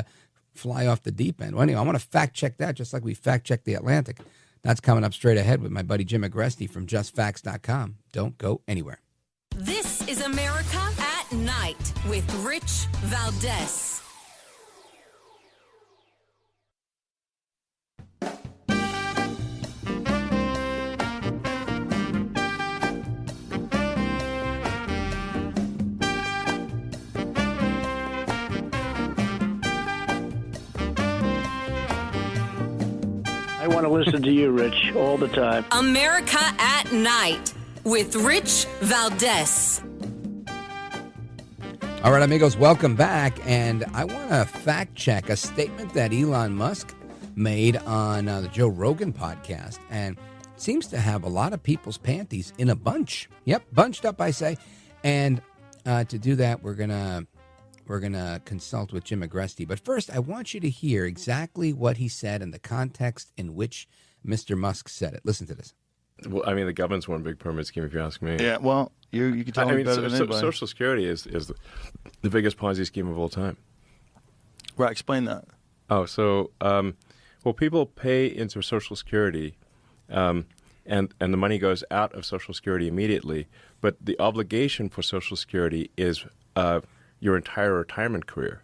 fly off the deep end. Well, anyway, I want to fact check that just like we fact checked the Atlantic. That's coming up straight ahead with my buddy Jim Agresti from JustFacts.com. Don't go anywhere. This is America at Night with Rich Valdez. I want to listen to you, Rich, all the time. America at Night with Rich Valdez. All right, amigos, welcome back. And I want to fact check a statement that Elon Musk made on the Joe Rogan podcast, and seems to have a lot of people's panties in a bunch. Yep, bunched up, I say. And to do that, we're gonna consult with Jim Agresti. But first, I want you to hear exactly what he said and the context in which Mr. Musk said it. Listen to this. Well, I mean, the government's one big pyramid scheme, if you ask me. Yeah, well, you can tell me better than anybody. Social Security is the biggest Ponzi scheme of all time. Right, explain that. Oh, so, well, people pay into Social Security, and the money goes out of Social Security immediately, but the obligation for Social Security is your entire retirement career.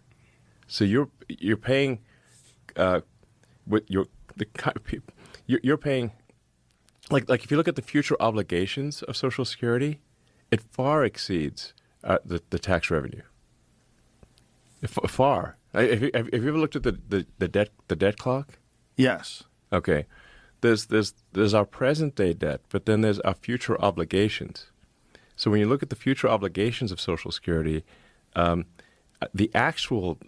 So you're paying with you're paying like if you look at the future obligations of Social Security, it far exceeds the tax revenue. Far. Have you ever looked at the debt clock? Yes. Okay. There's our present day debt, but then there's our future obligations. So when you look at the future obligations of Social Security, the actual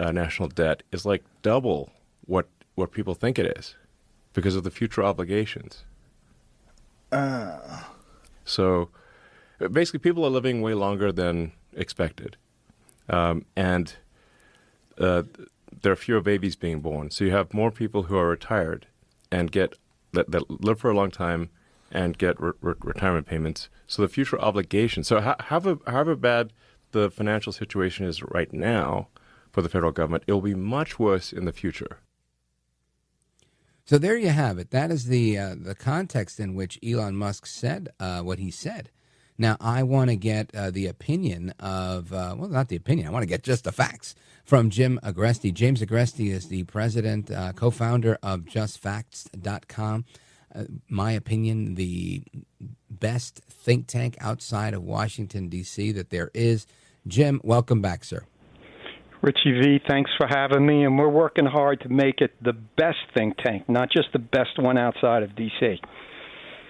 national debt is like double what people think it is because of the future obligations. So basically people are living way longer than expected. And there are fewer babies being born. So you have more people who are retired and that live for a long time and get retirement payments. So the future obligations. So however bad the financial situation is right now for the federal government, it will be much worse in the future. So there you have it. That is the context in which Elon Musk said what he said. Now, I want to get the opinion of, well, not the opinion, I want to get just the facts from Jim Agresti. James Agresti is the president, co-founder of JustFacts.com. My opinion, the best think tank outside of Washington, D.C. that there is. Jim, welcome back, sir. Richie V, thanks for having me, and we're working hard to make it the best think tank, not just the best one outside of D.C.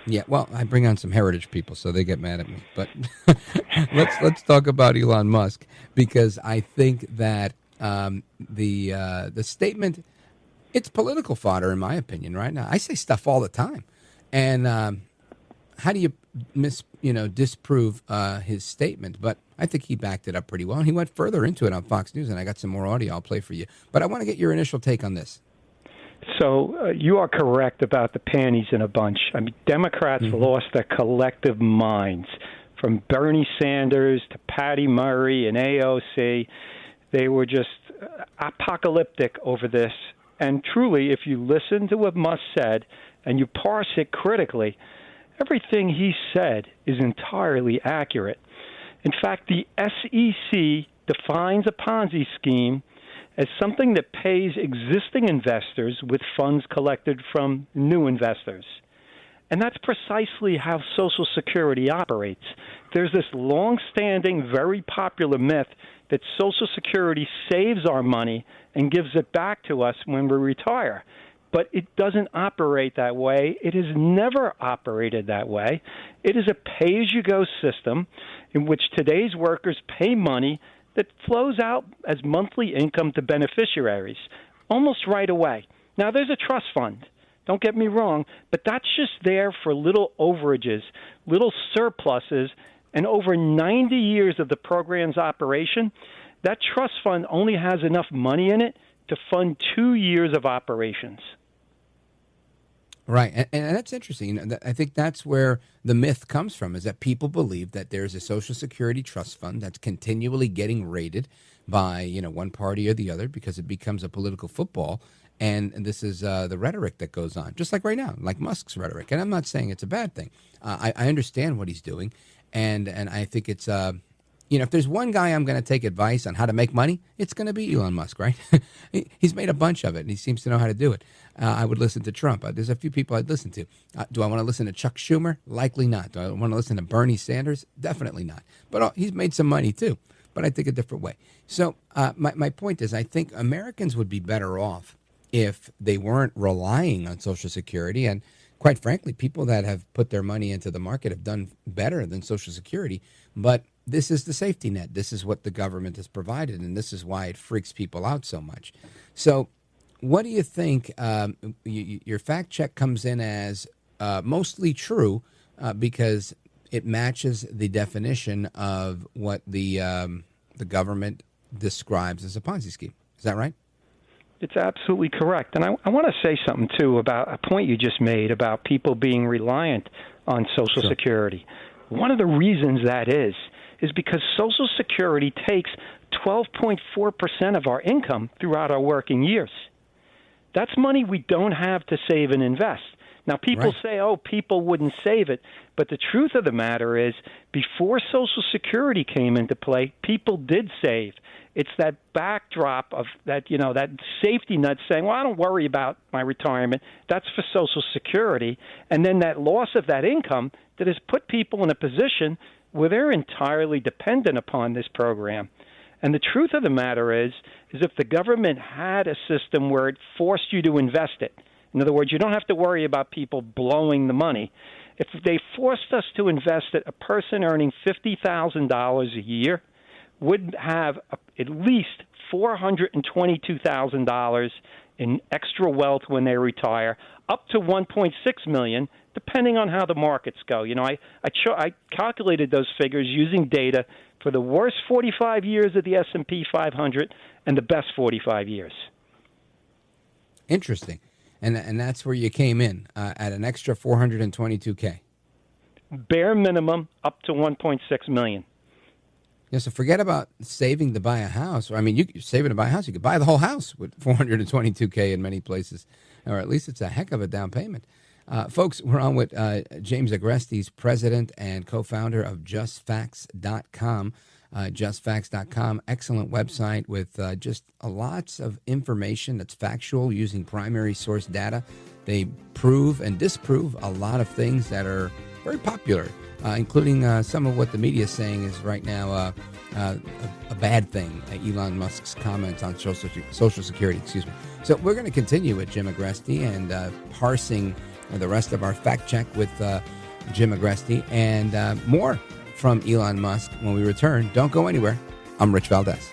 Yeah, well, I bring on some heritage people, so they get mad at me. But let's talk about Elon Musk, because I think that the statement, it's political fodder, in my opinion, right now. I say stuff all the time, and how do you disprove his statement? But I think he backed it up pretty well, and he went further into it on Fox News, and I got some more audio I'll play for you. But I want to get your initial take on this. So you are correct about the panties in a bunch. I mean, Democrats lost their collective minds, from Bernie Sanders to Patty Murray and AOC. They were just apocalyptic over this. And truly, if you listen to what Musk said and you parse it critically, everything he said is entirely accurate. In fact, the SEC defines a Ponzi scheme as something that pays existing investors with funds collected from new investors. And that's precisely how Social Security operates. There's this long-standing, very popular myth that Social Security saves our money and gives it back to us when we retire. But it doesn't operate that way. It has never operated that way. It is a pay-as-you-go system in which today's workers pay money that flows out as monthly income to beneficiaries almost right away. Now, there's a trust fund. Don't get me wrong, but that's just there for little overages, little surpluses, and over 90 years of the program's operation, that trust fund only has enough money in it to fund 2 years of operations. Right, and that's interesting. I think that's where the myth comes from, is that people believe that there's a Social Security trust fund that's continually getting raided by, one party or the other, because it becomes a political football. And this is the rhetoric that goes on, just like right now, like Musk's rhetoric. And I'm not saying it's a bad thing. I understand what he's doing, and I think it's if there's one guy I'm going to take advice on how to make money, it's going to be Elon Musk, right? He's made a bunch of it, and he seems to know how to do it. I would listen to Trump. There's a few people I'd listen to. Do I want to listen to Chuck Schumer? Likely not. Do I want to listen to Bernie Sanders? Definitely not. But he's made some money, too, but I think a different way. So my point is, I think Americans would be better off if they weren't relying on Social Security. And quite frankly, people that have put their money into the market have done better than Social Security. But this is the safety net. This is what the government has provided, and this is why it freaks people out so much. So what do you think? Your fact check comes in as mostly true because it matches the definition of what the government describes as a Ponzi scheme. Is that right? It's absolutely correct. And I want to say something, too, about a point you just made about people being reliant on Social Security. One of the reasons that is because Social Security takes 12.4% of our income throughout our working years. That's money we don't have to save and invest. Now, people say, people wouldn't save it. But the truth of the matter is, before Social Security came into play, people did save. It's that backdrop of that, that safety net saying, well, I don't worry about my retirement. That's for Social Security. And then that loss of that income that has put people in a position where they're entirely dependent upon this program. And the truth of the matter is if the government had a system where it forced you to invest it, in other words, you don't have to worry about people blowing the money. If they forced us to invest it, a person earning $50,000 a year would have at least $422,000 in extra wealth when they retire, up to $1.6 million, depending on how the markets go. I calculated those figures using data for the worst 45 years of the S&P 500 and the best 45 years. Interesting. And that's where you came in at an extra $422K. Bare minimum up to $1.6 million. Yeah, so forget about saving to buy a house. I mean, you save it to buy a house. You could buy the whole house with $422K in many places, or at least it's a heck of a down payment. Folks, we're on with James Agresti, president and co-founder of JustFacts.com. JustFacts.com, excellent website with just lots of information that's factual using primary source data. They prove and disprove a lot of things that are very popular, including some of what the media is saying is right now a bad thing, Elon Musk's comments on Social Security. So we're going to continue with Jim Agresti and parsing the rest of our fact check with Jim Agresti and more from Elon Musk when we return. Don't go anywhere. I'm Rich Valdez.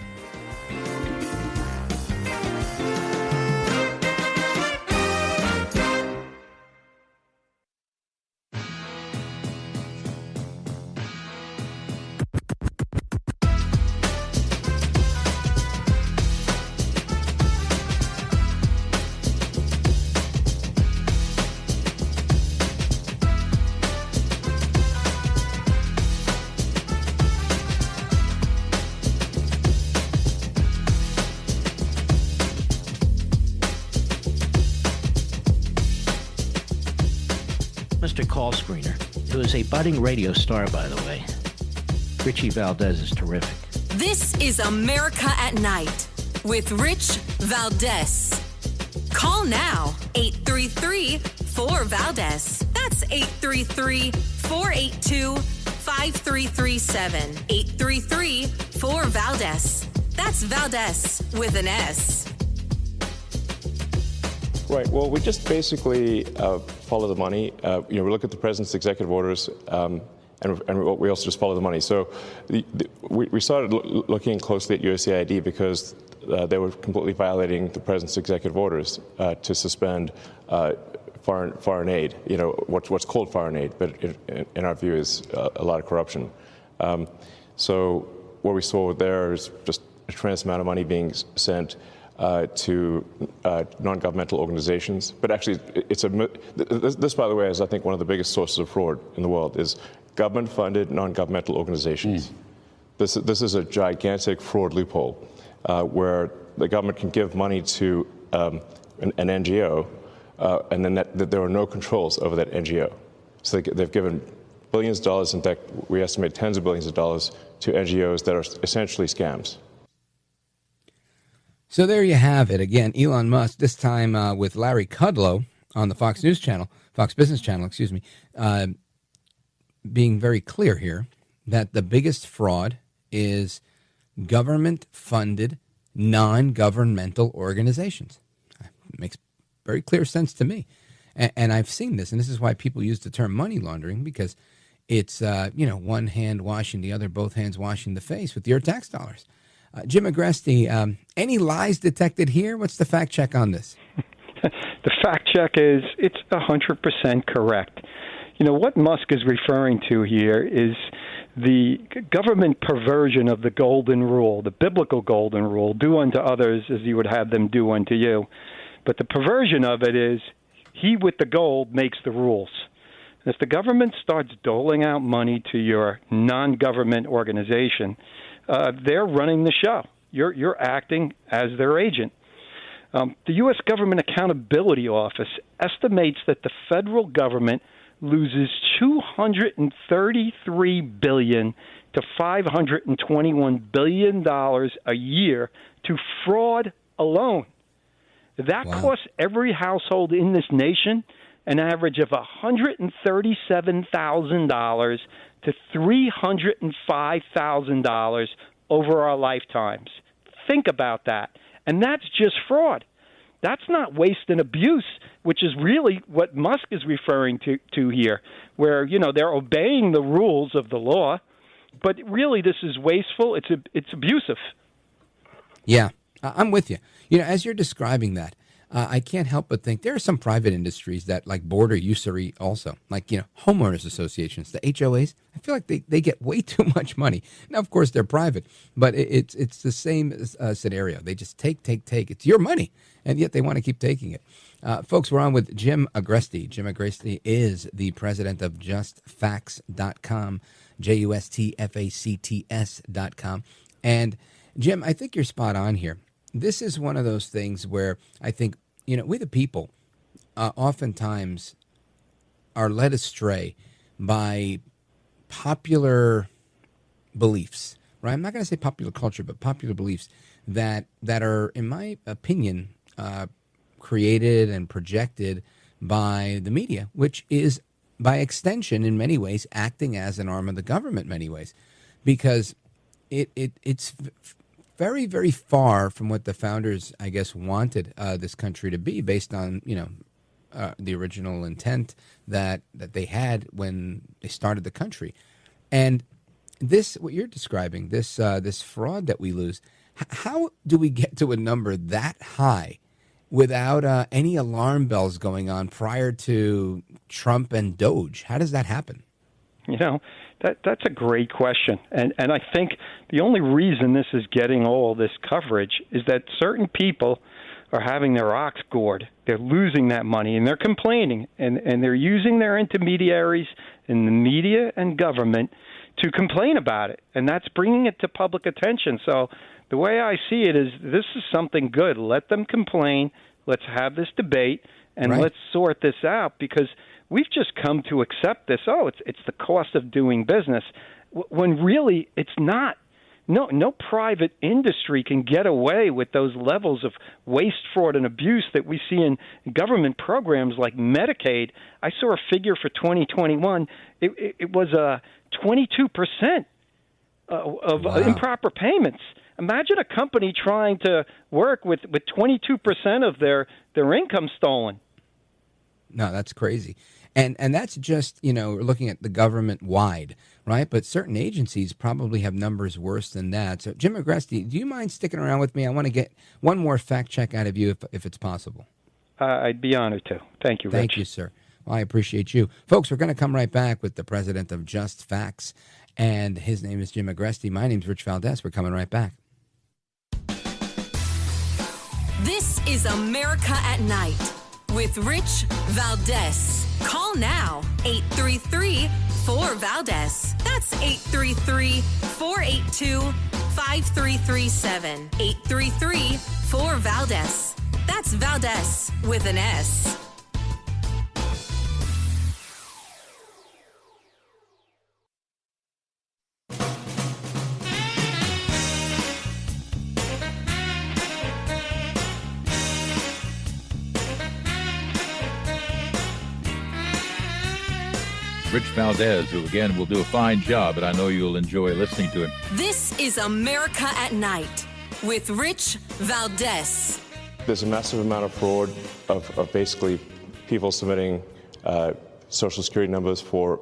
Mr. Call Screener, who is a budding radio star, by the way. Richie Valdez is terrific. This is America at Night with Rich Valdez. Call now, 833-4-VALDEZ. That's 833-482-5337. 833-4-VALDEZ. That's Valdez with an S. Right. Well, we just basically follow the money. We look at the president's executive orders, and we also just follow the money. So we started looking closely at USAID because they were completely violating the president's executive orders to suspend foreign aid. What's called foreign aid, but in our view is a lot of corruption. So what we saw there is just a tremendous amount of money being sent to non-governmental organizations. But actually, this, by the way, is, I think, one of the biggest sources of fraud in the world, is government-funded non-governmental organizations. This is a gigantic fraud loophole where the government can give money to an NGO, and then there are no controls over that NGO. So they've given billions of dollars, in fact, we estimate tens of billions of dollars, to NGOs that are essentially scams. So there you have it. Again, Elon Musk, this time with Larry Kudlow on the Fox Business Channel, being very clear here that the biggest fraud is government-funded, non-governmental organizations. It makes very clear sense to me. And I've seen this, and this is why people use the term money laundering, because it's, one hand washing the other, both hands washing the face with your tax dollars. Jim Agresti, any lies detected here? What's the fact check on this? The fact check is it's 100% correct. You know, what Musk is referring to here is the government perversion of the golden rule, the biblical golden rule, do unto others as you would have them do unto you. But the perversion of it is he with the gold makes the rules. If the government starts doling out money to your non-government organization, they're running the show. You're acting as their agent. The U.S. Government Accountability Office estimates that the federal government loses $233 billion to $521 billion a year to fraud alone. That costs every household in this nation an average of $137,000 to $305,000 over our lifetimes. Think about that. And that's just fraud. That's not waste and abuse, which is really what Musk is referring to here, where, they're obeying the rules of the law, but really this is wasteful. It's abusive. Yeah, I'm with you. As you're describing that, I can't help but think there are some private industries that border usury also, homeowners associations, the HOAs. I feel like they get way too much money. Now, of course, they're private, but it's the same scenario. They just take. It's your money, and yet they want to keep taking it. Folks, we're on with Jim Agresti. Jim Agresti is the president of JustFacts.com, JustFacts.com. And, Jim, I think you're spot on here. This is one of those things where I think, we the people oftentimes are led astray by popular beliefs, right? I'm not going to say popular culture, but popular beliefs that are, in my opinion, created and projected by the media, which is, by extension, in many ways, acting as an arm of the government in many ways, because it's very, very far from what the founders, I guess, wanted this country to be, based on the original intent that they had when they started the country. And this, what you're describing, this fraud that we lose, how do we get to a number that high without any alarm bells going on prior to Trump and Doge? How does that happen? That's a great question. And I think the only reason this is getting all this coverage is that certain people are having their ox gored. They're losing that money, and they're complaining. And they're using their intermediaries in the media and government to complain about it. And that's bringing it to public attention. So the way I see it is this is something good. Let them complain. Let's have this debate, and let's sort this out, because we've just come to accept this. Oh, it's the cost of doing business, when really it's not. No private industry can get away with those levels of waste, fraud, and abuse that we see in government programs like Medicaid. I saw a figure for 2021. It was 22% of improper payments. Imagine a company trying to work with 22% of their income stolen. No, that's crazy. And that's just, looking at the government wide, right? But certain agencies probably have numbers worse than that. So, Jim Agresti, do you mind sticking around with me? I want to get one more fact check out of you if it's possible. I'd be honored to. Thank you, Rich. Thank you, sir. Well, I appreciate you. Folks, we're going to come right back with the president of Just Facts, and his name is Jim Agresti. My name's Rich Valdez. We're coming right back. is America at Night with Rich Valdez. Call now, 833-4-VALDEZ. That's 833-482-5337. 833-4-VALDEZ. That's Valdez with an S. Rich Valdez, who again will do a fine job, and I know you'll enjoy listening to him. This is America at Night with Rich Valdez. There's a massive amount of fraud of basically people submitting Social Security numbers for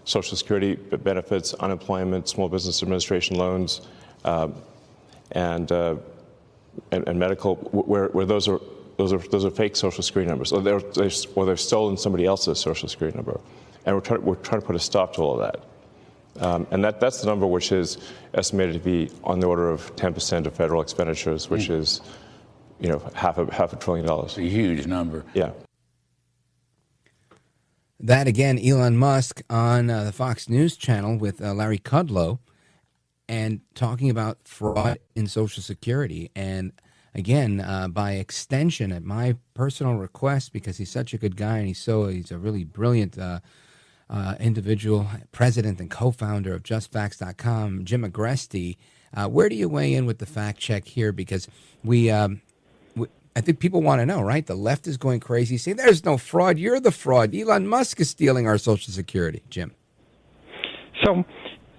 Social Security benefits, unemployment, Small Business Administration loans, and medical, where those are fake Social Security numbers, or they've stolen somebody else's Social Security number, and we're trying to put a stop to all of that. And that's the number which is estimated to be on the order of 10% of federal expenditures, which is, half a trillion dollars. It's a huge number. Yeah. That again, Elon Musk on the Fox News channel with Larry Kudlow, and talking about fraud in Social Security. And again, by extension, at my personal request, because he's such a good guy and he's a really brilliant individual, president and co-founder of JustFacts.com, Jim Agresti. Where do you weigh in with the fact check here? Because I think people want to know, right? The left is going crazy, saying there's no fraud. You're the fraud. Elon Musk is stealing our Social Security. Jim. So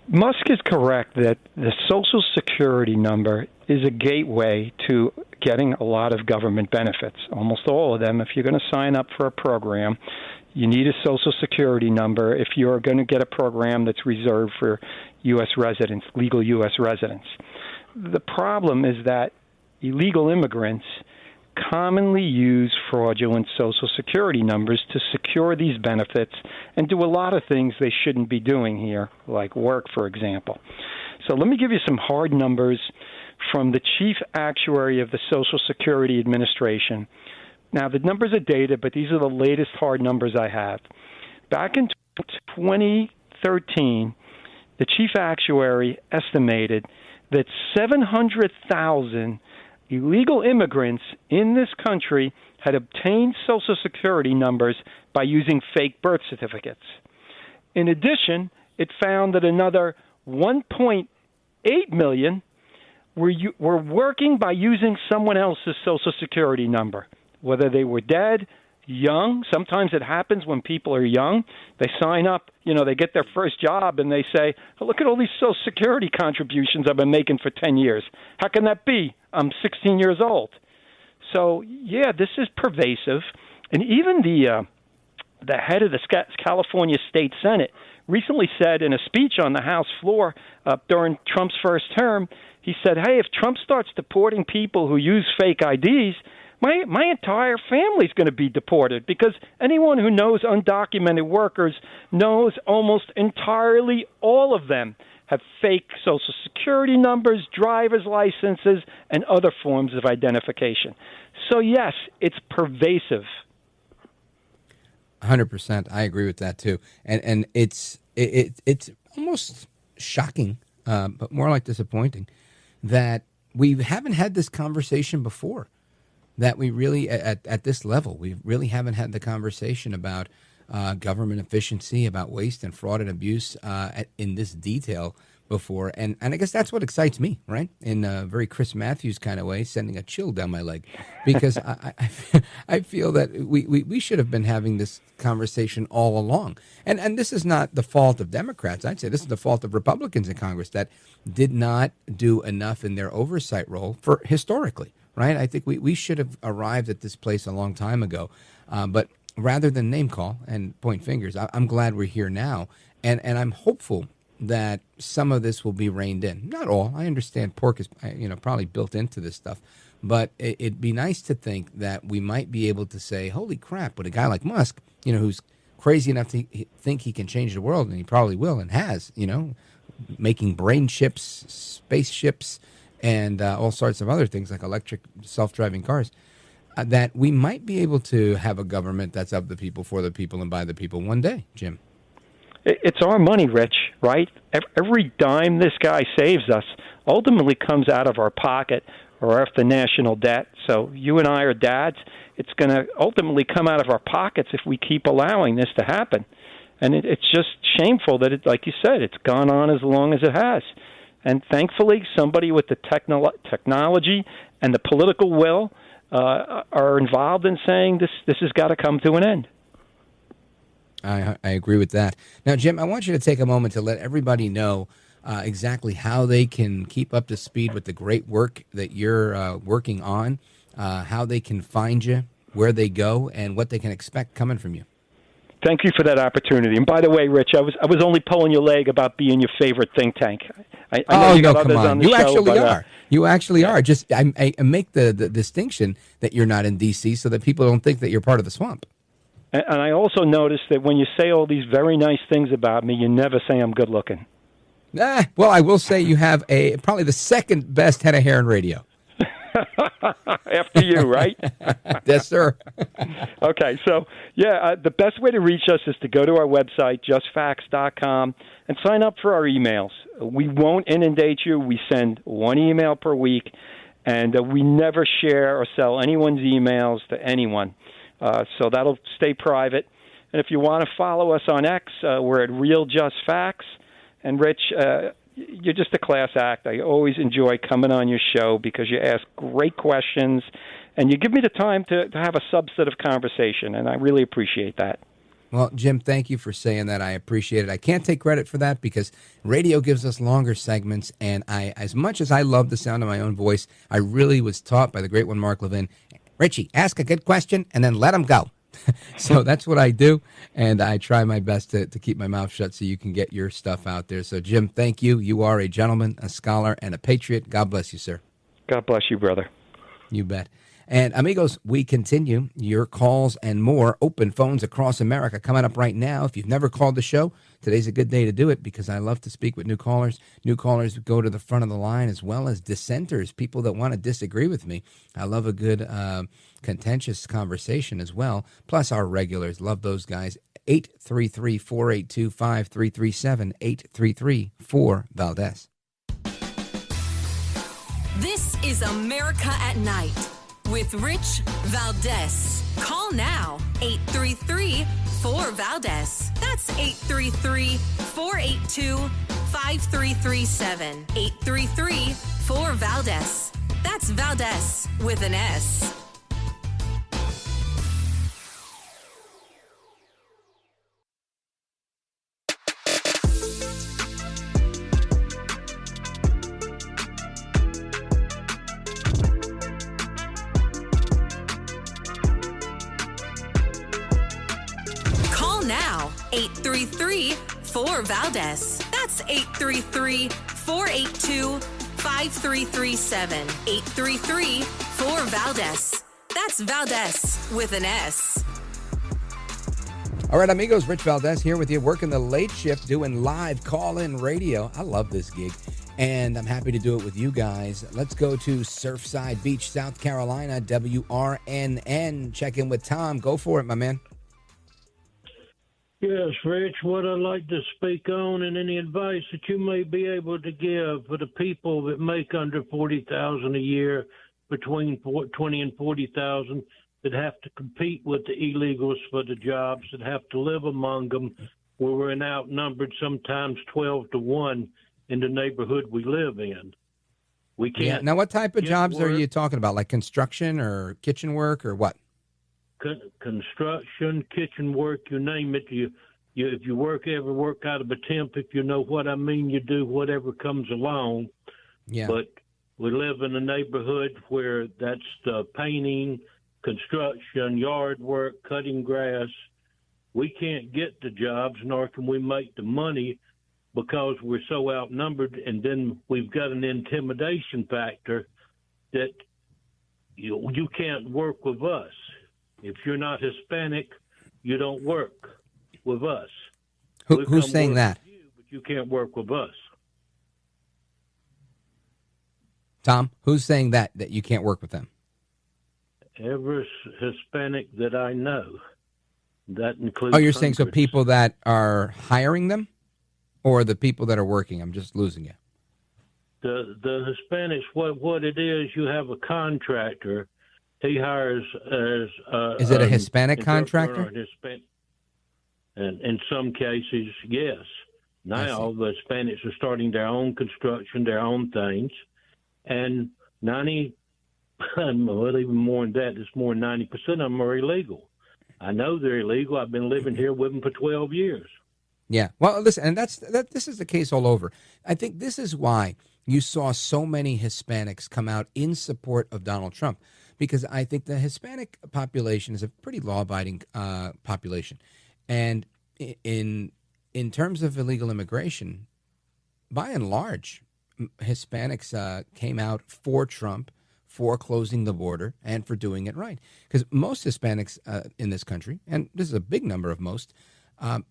Musk is correct that the Social Security number is a gateway to getting a lot of government benefits, almost all of them. If you're going to sign up for a program, you need a Social Security number if you're going to get a program that's reserved for U.S. residents, legal U.S. residents. The problem is that illegal immigrants commonly use fraudulent Social Security numbers to secure these benefits and do a lot of things they shouldn't be doing here, like work, for example. So let me give you some hard numbers from the chief actuary of the Social Security Administration. Now, the numbers are dated, but these are the latest hard numbers I have. Back in 2013, the chief actuary estimated that 700,000 illegal immigrants in this country had obtained Social Security numbers by using fake birth certificates. In addition, it found that another 1.8 million were working by using someone else's Social Security number, whether they were dead, young. Sometimes it happens when people are young. They sign up, they get their first job and they say, oh, look at all these Social Security contributions I've been making for 10 years. How can that be? I'm 16 years old. So, yeah, this is pervasive. And even the head of the California State Senate recently said in a speech on the House floor during Trump's first term, he said, hey, if Trump starts deporting people who use fake IDs, my entire family's going to be deported, because anyone who knows undocumented workers knows almost entirely all of them have fake Social Security numbers, driver's licenses, and other forms of identification. So, yes, it's pervasive. 100%. I agree with that, too. And it's almost shocking, but more like disappointing, that we haven't had this conversation before. That we really, at this level, we really haven't had the conversation about government efficiency, about waste and fraud and abuse in this detail before. And I guess that's what excites me, right? In a very Chris Matthews kind of way, sending a chill down my leg. Because I feel that we should have been having this conversation all along. And this is not the fault of Democrats. I'd say this is the fault of Republicans in Congress that did not do enough in their oversight role for historically. Right? I think we should have arrived at this place a long time ago. But rather than name call and point fingers, I'm glad we're here now. And I'm hopeful that some of this will be reined in. Not all. I understand pork is probably built into this stuff. But it'd be nice to think that we might be able to say, holy crap, with a guy like Musk, who's crazy enough to think he can change the world, and he probably will and has, making brain chips, spaceships, and all sorts of other things like electric self-driving cars, that we might be able to have a government that's of the people, for the people, and by the people one day, Jim. It's our money, Rich, right? Every dime this guy saves us ultimately comes out of our pocket or off the national debt. So you and I are dads. It's going to ultimately come out of our pockets if we keep allowing this to happen. And it's just shameful that, like you said, it's gone on as long as it has. And thankfully, somebody with the technology and the political will are involved in saying this has got to come to an end. I agree with that. Now, Jim, I want you to take a moment to let everybody know exactly how they can keep up to speed with the great work that you're working on, how they can find you, where they go, and what they can expect coming from you. Thank you for that opportunity. And by the way, Rich, I was only pulling your leg about being your favorite think tank. I know you got others on the you show, actually but, are. You actually are. Just I make the distinction that you're not in D.C. so that people don't think that you're part of the swamp. And I also noticed that when you say all these very nice things about me, you never say I'm good looking. Well, I will say you have probably the second best head of hair in radio. After you, right? Yes, sir. Okay, so, the best way to reach us is to go to our website, justfacts.com, and sign up for our emails. We won't inundate you. We send one email per week, and we never share or sell anyone's emails to anyone. So that'll stay private. And if you want to follow us on X, we're at Real Just Facts. And, Rich, you're just a class act. I always enjoy coming on your show because you ask great questions, and you give me the time to have a substantive conversation, and I really appreciate that. Well, Jim, thank you for saying that. I appreciate it. I can't take credit for that because radio gives us longer segments, and as much as I love the sound of my own voice, I really was taught by the great one, Mark Levin, Richie, ask a good question and then let them go. So that's what I do, and I try my best to keep my mouth shut so you can get your stuff out there. So, Jim, thank you. You are a gentleman, a scholar, and a patriot. God bless you, sir. God bless you, brother. You bet. And, amigos, we continue your calls and more. Open phones across America coming up right now. If you've never called the show, today's a good day to do it because I love to speak with new callers. New callers go to the front of the line as well as dissenters, people that want to disagree with me. I love a good contentious conversation as well. Plus our regulars. Love those guys. 833-482-5337. 833-4-VALDEZ. This is America at Night with Rich Valdez. Call now, 833-4-VALDEZ. That's 833-482-5337. 833-4-VALDEZ. That's Valdez with an S. Now, 833-4-VALDEZ. That's 833-482-5337. 833-4-VALDEZ. That's Valdez with an S. All right, amigos, Rich Valdez here with you, working the late shift, doing live call-in radio. I love this gig, and I'm happy to do it with you guys. Let's go to Surfside Beach, South Carolina, WRNN. Check in with Tom. Go for it, my man. Yes, Rich, what I'd like to speak on and any advice that you may be able to give for the people that make under $40,000 a year, between 20 and 40,000, that have to compete with the illegals for the jobs, that have to live among them, where we're outnumbered sometimes 12-1 in the neighborhood we live in. We can't. Yeah. Now, what type of jobs are you talking about? Like construction or kitchen work or what? Construction, kitchen work, you name it. You if you ever work out of a temp, if you know what I mean, you do whatever comes along. Yeah. But we live in a neighborhood where that's the painting, construction, yard work, cutting grass. We can't get the jobs, nor can we make the money because we're so outnumbered. And then we've got an intimidation factor that you can't work with us. If you're not Hispanic, you don't work with us. Who's saying that? But you can't work with us. Tom, who's saying that you can't work with them? Every Hispanic that I know. That includes. Oh, you're saying so hundreds. people that are hiring them, or the people that are working? I'm just losing you. The Hispanics, what it is, you have a contractor. He hires as Is it a Hispanic interpreter contractor? And in some cases, yes. Now the Hispanics are starting their own construction, their own things, and well, even more than that, it's more than 90% of them are illegal. I know they're illegal. I've been living here with them for 12 years. Yeah. Well, listen, and this is the case all over. I think this is why you saw so many Hispanics come out in support of Donald Trump, because I think the Hispanic population is a pretty law-abiding population. And in terms of illegal immigration, by and large, Hispanics came out for Trump, for closing the border, and for doing it right. Because most Hispanics in this country, and this is a big number of most,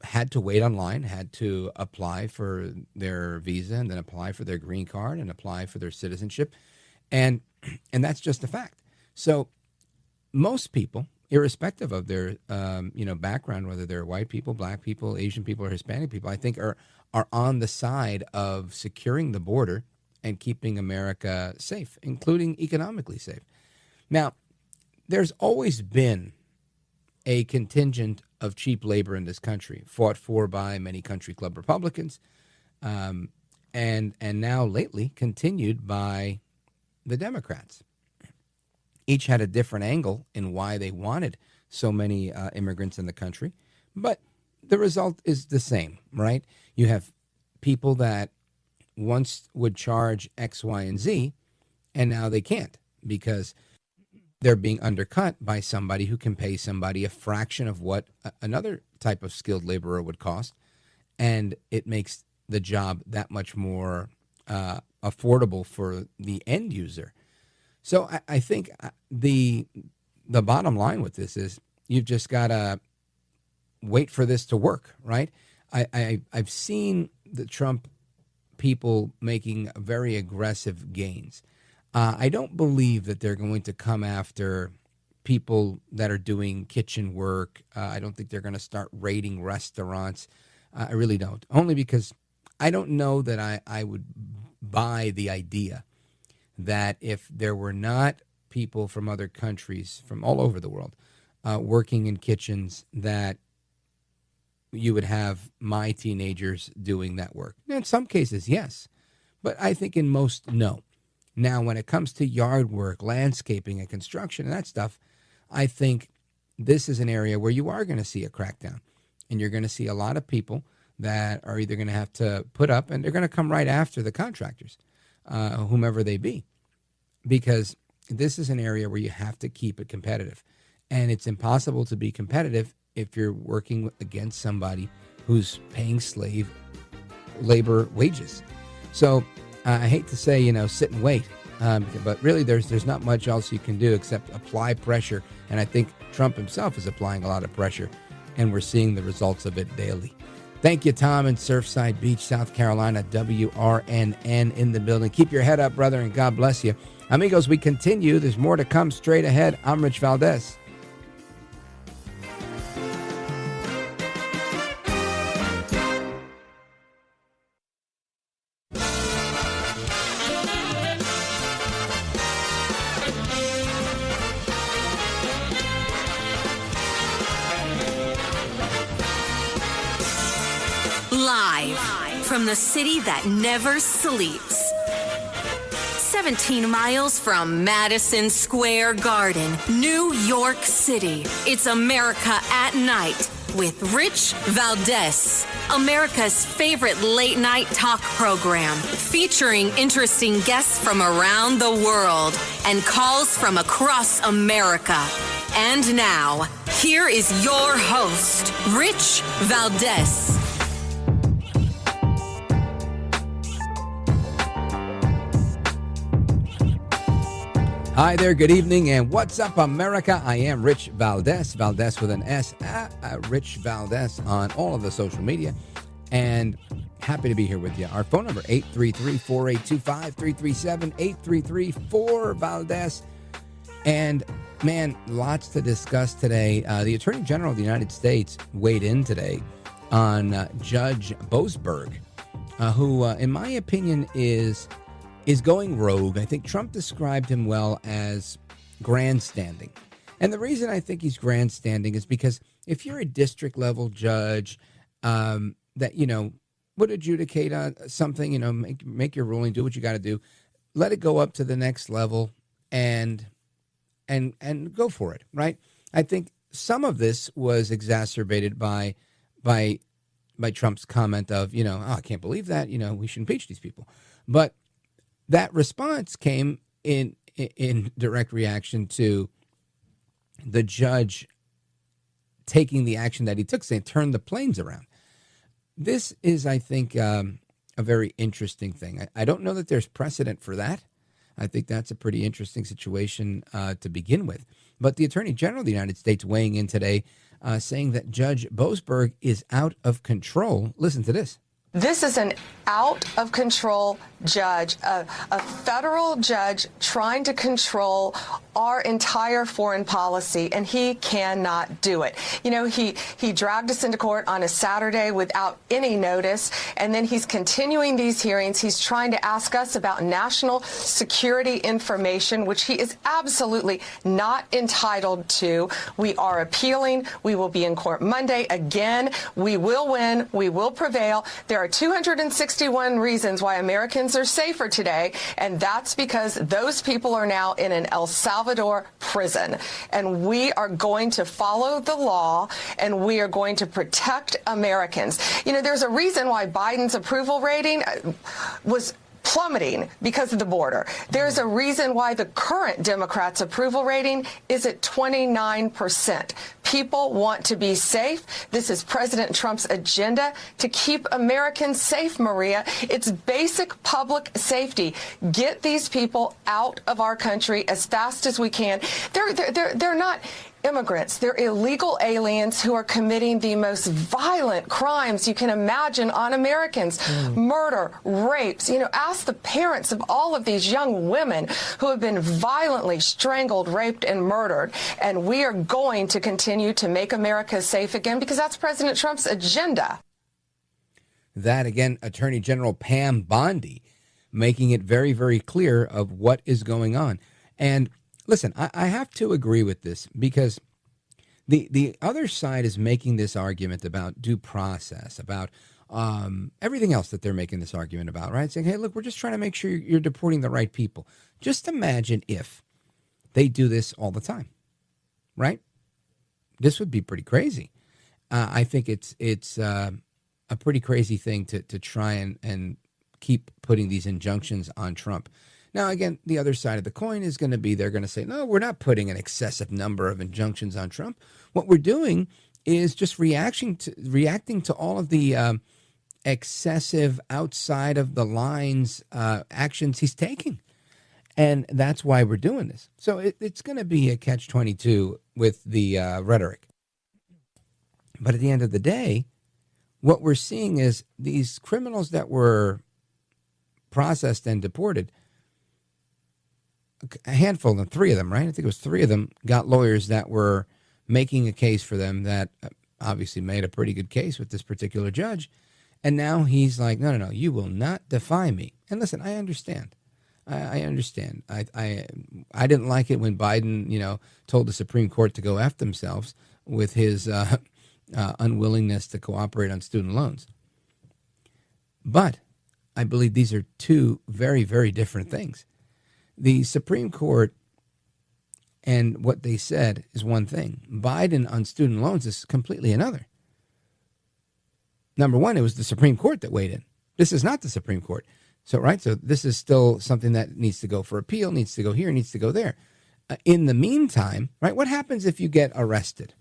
had to wait online, had to apply for their visa, and then apply for their green card, and apply for their citizenship. And that's just a fact. So most people, irrespective of their background, whether they're white people, black people, Asian people, or Hispanic people, I think are on the side of securing the border and keeping America safe, including economically safe. Now, there's always been a contingent of cheap labor in this country, fought for by many country club Republicans, and now lately continued by the Democrats. Each had a different angle in why they wanted so many immigrants in the country, but the result is the same, right? You have people that once would charge X, Y, and Z, and now they can't because they're being undercut by somebody who can pay somebody a fraction of what another type of skilled laborer would cost, and it makes the job that much more affordable for the end user. So I think the bottom line with this is you've just got to wait for this to work, right? I've seen the Trump people making very aggressive gains. I don't believe that they're going to come after people that are doing kitchen work. I don't think they're going to start raiding restaurants. I really don't. Only because I don't know that I would buy the idea that if there were not people from other countries, from all over the world, working in kitchens, that you would have my teenagers doing that work. In some cases, yes, but I think in most, no. Now, when it comes to yard work, landscaping, and construction and that stuff, I think this is an area where you are going to see a crackdown, and you're going to see a lot of people that are either going to have to put up, and they're going to come right after the contractors, whomever they be, because this is an area where you have to keep it competitive, and it's impossible to be competitive if you're working against somebody who's paying slave labor wages. So I hate to say, sit and wait, but really there's not much else you can do except apply pressure. And I think Trump himself is applying a lot of pressure, and we're seeing the results of it daily. Thank you, Tom, in Surfside Beach, South Carolina, WRNN in the building. Keep your head up, brother, and God bless you. Amigos, we continue. There's more to come straight ahead. I'm Rich Valdez. Live from the city that never sleeps. 17 miles from Madison Square Garden, New York City. It's America at Night with Rich Valdez. America's favorite late night talk program, featuring interesting guests from around the world and calls from across America. And now, here is your host, Rich Valdez. Hi there, good evening, and what's up, America? I am Rich Valdez, Valdez with an S, Rich Valdez on all of the social media. and happy to be here with you. Our phone number, 833-4825-337-833-4-Valdez. And, man, lots to discuss today. The Attorney General of the United States weighed in today on Judge Boasberg, who, in my opinion, is going rogue. I think Trump described him well as grandstanding. And the reason I think he's grandstanding is because if you're a district level judge that, would adjudicate on something, make your ruling, do what you got to do, let it go up to the next level and go for it, right? I think some of this was exacerbated by Trump's comment of, I can't believe that, we should impeach these people. But that response came in direct reaction to the judge taking the action that he took, saying, turn the planes around. This is, I think, a very interesting thing. I don't know that there's precedent for that. I think that's a pretty interesting situation to begin with. But the Attorney General of the United States weighing in today, saying that Judge Boasberg is out of control. Listen to this. This is an out-of-control judge, a federal judge trying to control our entire foreign policy, and he cannot do it. He dragged us into court on a Saturday without any notice, and then he's continuing these hearings. He's trying to ask us about national security information, which he is absolutely not entitled to. We are appealing. We will be in court Monday. Again, we will win. We will prevail. There are 261 reasons why Americans are safer today, and that's because those people are now in an El Salvador prison. And we are going to follow the law, and we are going to protect Americans. There's a reason why Biden's approval rating was plummeting because of the border. There's a reason why the current Democrats' approval rating is at 29%. People want to be safe. This is President Trump's agenda to keep Americans safe, Maria. It's basic public safety. Get these people out of our country as fast as we can. They're not immigrants. They're illegal aliens who are committing the most violent crimes you can imagine on Americans. Murder, rapes. Ask the parents of all of these young women who have been violently strangled, raped, and murdered. And we are going to continue to make America safe again because that's President Trump's agenda. That, again, Attorney General Pam Bondi making it very, very clear of what is going on. And listen, I have to agree with this because the other side is making this argument about due process, about everything else that they're making this argument about, right? Saying, hey, look, we're just trying to make sure you're deporting the right people. Just imagine if they do this all the time, right? This would be pretty crazy. I think it's a pretty crazy thing to try and keep putting these injunctions on Trump. Now, again, the other side of the coin is going to be they're going to say, no, we're not putting an excessive number of injunctions on Trump. What we're doing is just reacting to all of the excessive, outside of the lines actions he's taking. And that's why we're doing this. So it's going to be a catch-22 with the rhetoric. But at the end of the day, what we're seeing is these criminals that were processed and deported, a handful of them, 3 of them, right? I think it was 3 of them got lawyers that were making a case for them that obviously made a pretty good case with this particular judge. And now he's like, no, you will not defy me. And listen, I understand. I understand. I didn't like it when Biden, told the Supreme Court to go F themselves with his unwillingness to cooperate on student loans. But I believe these are 2 very, very different things. The Supreme Court and what they said is one thing. Biden on student loans is completely another. Number one, it was the Supreme Court that weighed in. This is not the Supreme Court. So this is still something that needs to go for appeal, needs to go here, needs to go there. In the meantime, right, what happens if you get arrested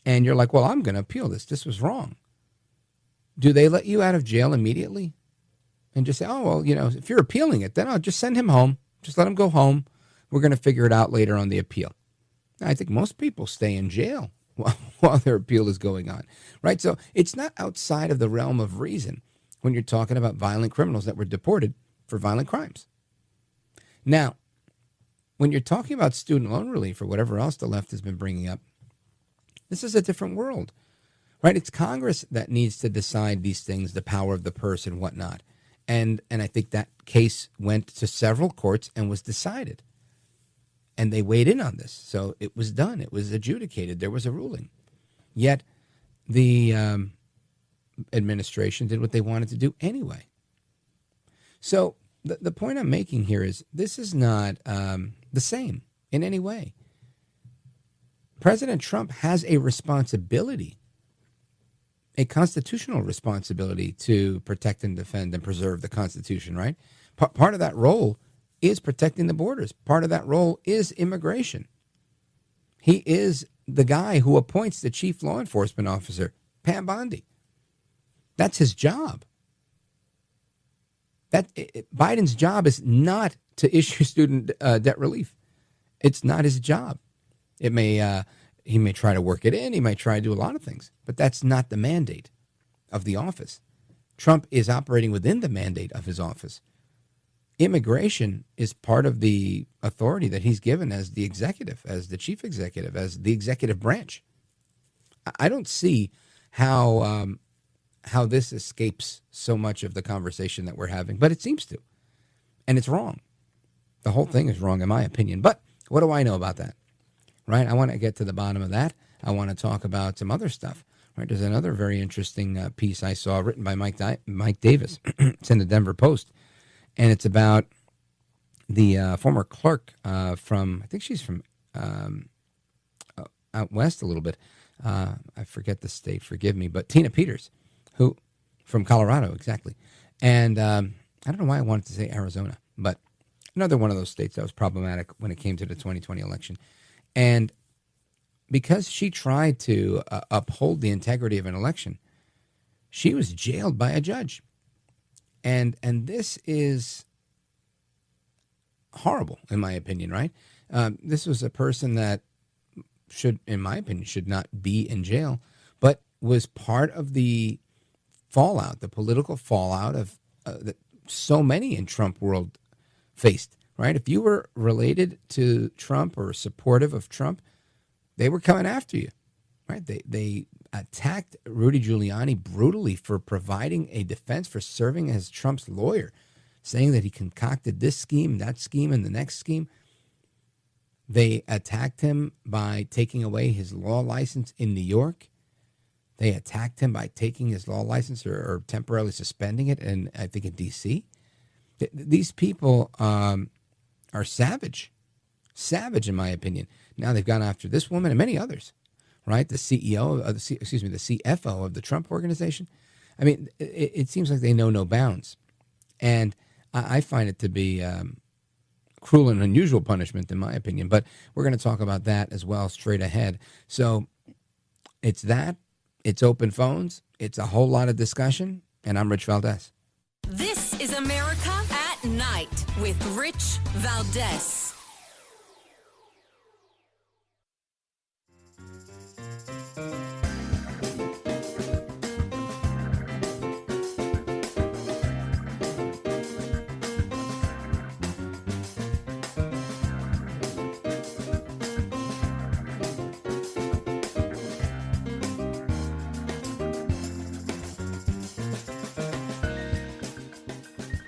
and you're like, well, I'm going to appeal this. This was wrong. Do they let you out of jail immediately? And just say, oh, well, if you're appealing it, then I'll just send him home. Just let him go home. We're going to figure it out later on the appeal. I think most people stay in jail while their appeal is going on, right? So it's not outside of the realm of reason when you're talking about violent criminals that were deported for violent crimes. Now, when you're talking about student loan relief or whatever else the left has been bringing up, this is a different world, right? It's Congress that needs to decide these things, the power of the purse and whatnot. And I think that case went to several courts and was decided. And they weighed in on this. So it was done. It was adjudicated. There was a ruling. Yet the administration did what they wanted to do anyway. So the point I'm making here is this is not the same in any way. President Trump has a responsibility, a constitutional responsibility to protect and defend and preserve the Constitution, right? Part of that role is protecting the borders. Part of that role is immigration. He is the guy who appoints the chief law enforcement officer, Pam Bondi. That's his job. Biden's job is not to issue student debt relief. It's not his job. He may try to work it in. He might try to do a lot of things, but that's not the mandate of the office. Trump is operating within the mandate of his office. Immigration is part of the authority that he's given as the executive, as the chief executive, as the executive branch. I don't see how this escapes so much of the conversation that we're having, but it seems to, and it's wrong. The whole thing is wrong, in my opinion. But what do I know about that? Right? I want to get to the bottom of that. I want to talk about some other stuff. Right? There's another very interesting piece I saw written by Mike Davis. It's in the Denver Post. And it's about the former clerk from, I think she's from out west a little bit. I forget the state, forgive me, but Tina Peters, who from Colorado, exactly. And I don't know why I wanted to say Arizona, but another one of those states that was problematic when it came to the 2020 election. And because she tried to uphold the integrity of an election, she was jailed by a judge. And this is horrible, in my opinion, right? This was a person that should, in my opinion, should not be in jail, but was part of the fallout, the political fallout of that so many in Trump world faced, right? If you were related to Trump or supportive of Trump, they were coming after you, right? They attacked Rudy Giuliani brutally for providing a defense, for serving as Trump's lawyer, saying that he concocted this scheme, that scheme, and the next scheme. They attacked him by taking away his law license in New York. They attacked him by taking his law license or temporarily suspending it, and I think in D.C. These people are savage in my opinion. Now they've gone after this woman and many others, right? The CEO, the CFO of the Trump organization. I mean, it seems like they know no bounds, and I find it to be cruel and unusual punishment, in my opinion. But we're going to talk about that as well straight ahead. So it's that. It's open phones. It's a whole lot of discussion. And I'm Rich Valdez. This is America at Night with Rich Valdez.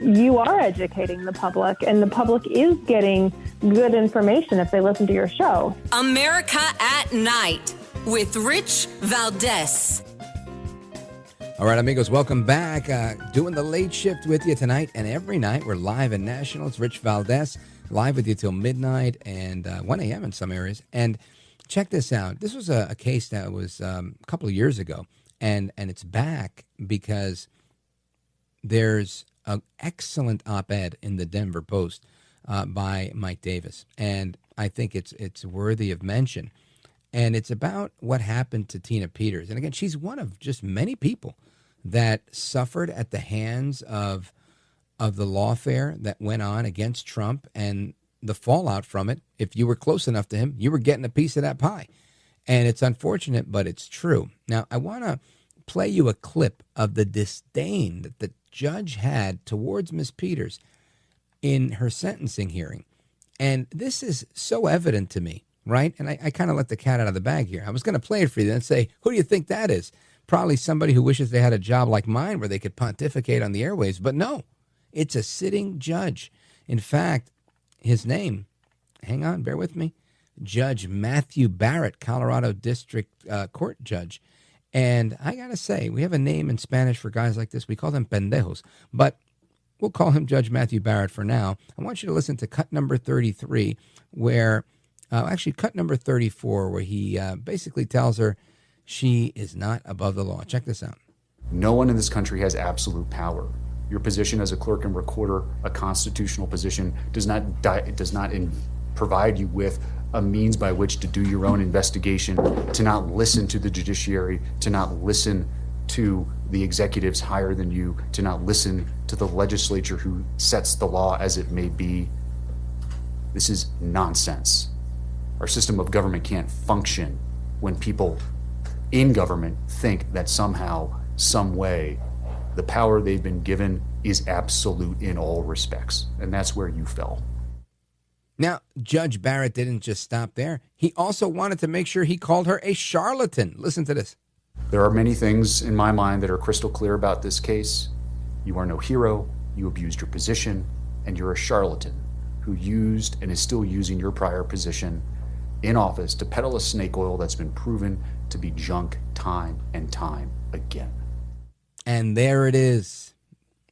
You are educating the public, and the public is getting good information if they listen to your show. America at Night with Rich Valdez. All right, amigos, welcome back. Doing the late shift with you tonight and every night. We're live and national. It's Rich Valdez, live with you till midnight and 1 a.m. in some areas. And check this out. This was a case that was a couple of years ago, and it's back because there's an excellent op-ed in the Denver Post by Mike Davis, and I think it's worthy of mention. And it's about what happened to Tina Peters. And again, she's one of just many people that suffered at the hands of the lawfare that went on against Trump and the fallout from it. If you were close enough to him, you were getting a piece of that pie. And it's unfortunate, but it's true. Now, I want to play you a clip of the disdain that the judge had towards Ms. Peters in her sentencing hearing. And this is so evident to me, right? And I kind of let the cat out of the bag here. I was going to play it for you and say, who do you think that is? Probably somebody who wishes they had a job like mine where they could pontificate on the airwaves. But no, it's a sitting judge. In fact, his name, hang on, bear with me, Judge Matthew Barrett, Colorado District Court Judge. And I got to say, we have a name in Spanish for guys like this. We call them pendejos. But we'll call him Judge Matthew Barrett for now. I want you to listen to cut number 33, where, actually cut number 34, where he basically tells her she is not above the law. Check this out. No one in this country has absolute power. Your position as a clerk and recorder, a constitutional position, does not provide you with a means by which to do your own investigation, to not listen to the judiciary, to not listen to the executives higher than you, to not listen to the legislature who sets the law as it may be. This is nonsense. Our system of government can't function when people in government think that somehow, some way, the power they've been given is absolute in all respects. And that's where you fell. Now, Judge Barrett didn't just stop there. He also wanted to make sure he called her a charlatan. Listen to this. There are many things in my mind that are crystal clear about this case. You are no hero, you abused your position, and you're a charlatan who used and is still using your prior position in office to peddle a snake oil that's been proven to be junk time and time again. And there it is.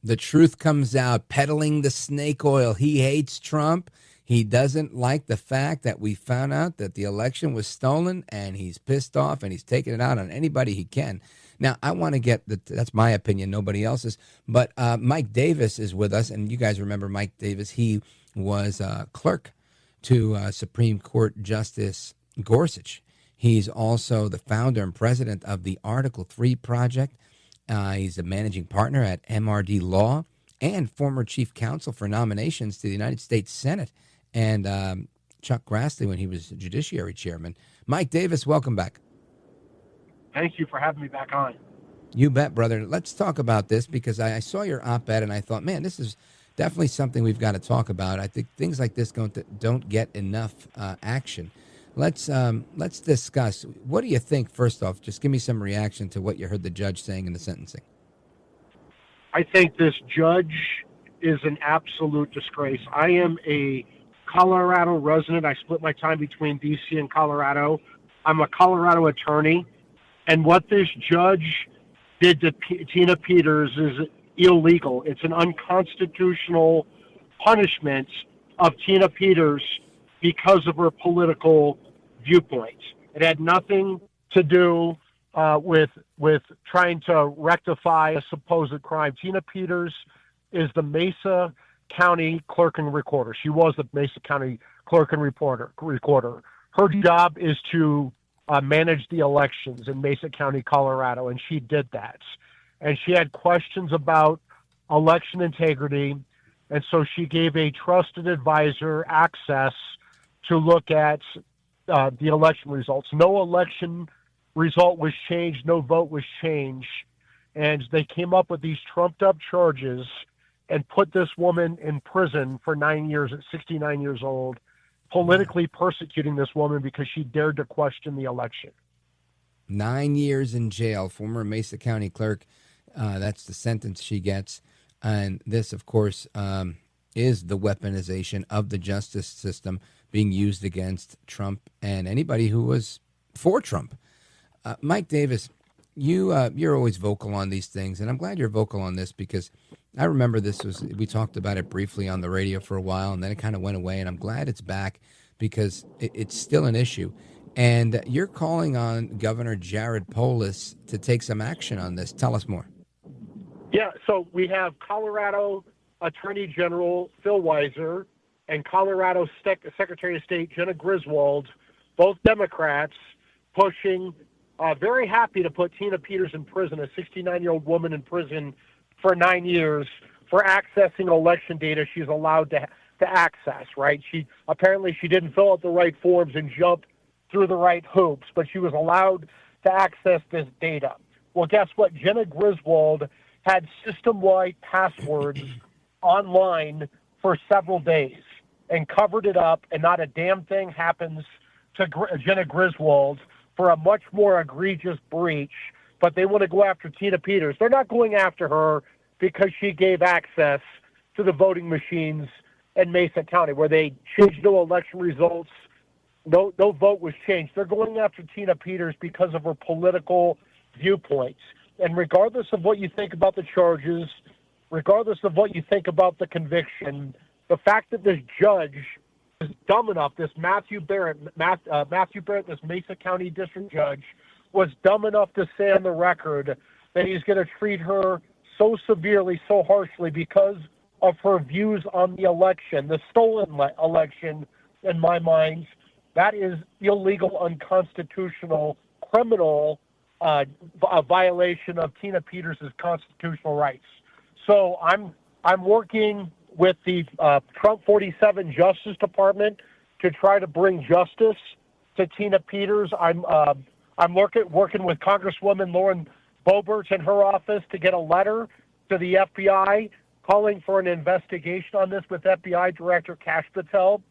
The truth comes out, peddling the snake oil. He hates Trump. He doesn't like the fact that we found out that the election was stolen, and he's pissed off, and he's taking it out on anybody he can. Now, I want to get that's my opinion, nobody else's. But Mike Davis is with us, and you guys remember Mike Davis. He was clerk to Supreme Court Justice Gorsuch. He's also the founder and president of the Article 3 Project. He's a managing partner at MRD Law and former chief counsel for nominations to the United States Senate. And Chuck Grassley when he was Judiciary Chairman. Mike Davis, welcome back. Thank you for having me back on. You bet, brother. Let's talk about this because I saw your op-ed and I thought, man, this is definitely something we've got to talk about. I think things like this don't get enough action. Let's discuss. What do you think, first off? Just give me some reaction to what you heard the judge saying in the sentencing. I think this judge is an absolute disgrace. I am a Colorado resident. I split my time between D.C. and Colorado. I'm a Colorado attorney. And what this judge did to Tina Peters is illegal. It's an unconstitutional punishment of Tina Peters because of her political viewpoints. It had nothing to do with trying to rectify a supposed crime. Tina Peters is the Mesa County clerk and recorder. She was the Mesa County clerk and recorder. Her job is to manage the elections in Mesa County, Colorado, and she did that. And she had questions about election integrity, and so she gave a trusted advisor access to look at the election results. No election result was changed, no vote was changed, and they came up with these trumped-up charges and put this woman in prison for 9 years at 69 years old, politically persecuting this woman because she dared to question the election. 9 years in jail, former Mesa County clerk. That's the sentence she gets. And this, of course, is the weaponization of the justice system being used against Trump and anybody who was for Trump. Mike Davis, you're always vocal on these things, and I'm glad you're vocal on this because I remember we talked about it briefly on the radio for a while, and then it kind of went away, and I'm glad it's back because it's still an issue. And you're calling on Governor Jared Polis to take some action on this. Tell us more. Yeah, so we have Colorado Attorney General Phil Weiser and Colorado Secretary of State Jenna Griswold, both Democrats, pushing, very happy to put Tina Peters in prison, a 69-year-old woman in prison for 9 years for accessing election data she's allowed to access, right? She didn't fill out the right forms and jump through the right hoops, but she was allowed to access this data. Well, guess what? Jenna Griswold had system-wide passwords online for several days and covered it up, and not a damn thing happens to Jenna Griswold for a much more egregious breach. But they want to go after Tina Peters. They're not going after her because she gave access to the voting machines in Mesa County, where they changed no election results. No vote was changed. They're going after Tina Peters because of her political viewpoints. And regardless of what you think about the charges, regardless of what you think about the conviction, the fact that this judge is dumb enough, this Matthew Barrett, this Mesa County district judge, was dumb enough to say on the record that he's going to treat her so severely, so harshly because of her views on the election, the stolen election, in my mind, that is illegal, unconstitutional, criminal, a violation of Tina Peters' constitutional rights. So I'm working with the Trump 47 Justice Department to try to bring justice to Tina Peters. I'm working with Congresswoman Lauren Boebert in her office to get a letter to the FBI calling for an investigation on this with FBI Director Kash Patel.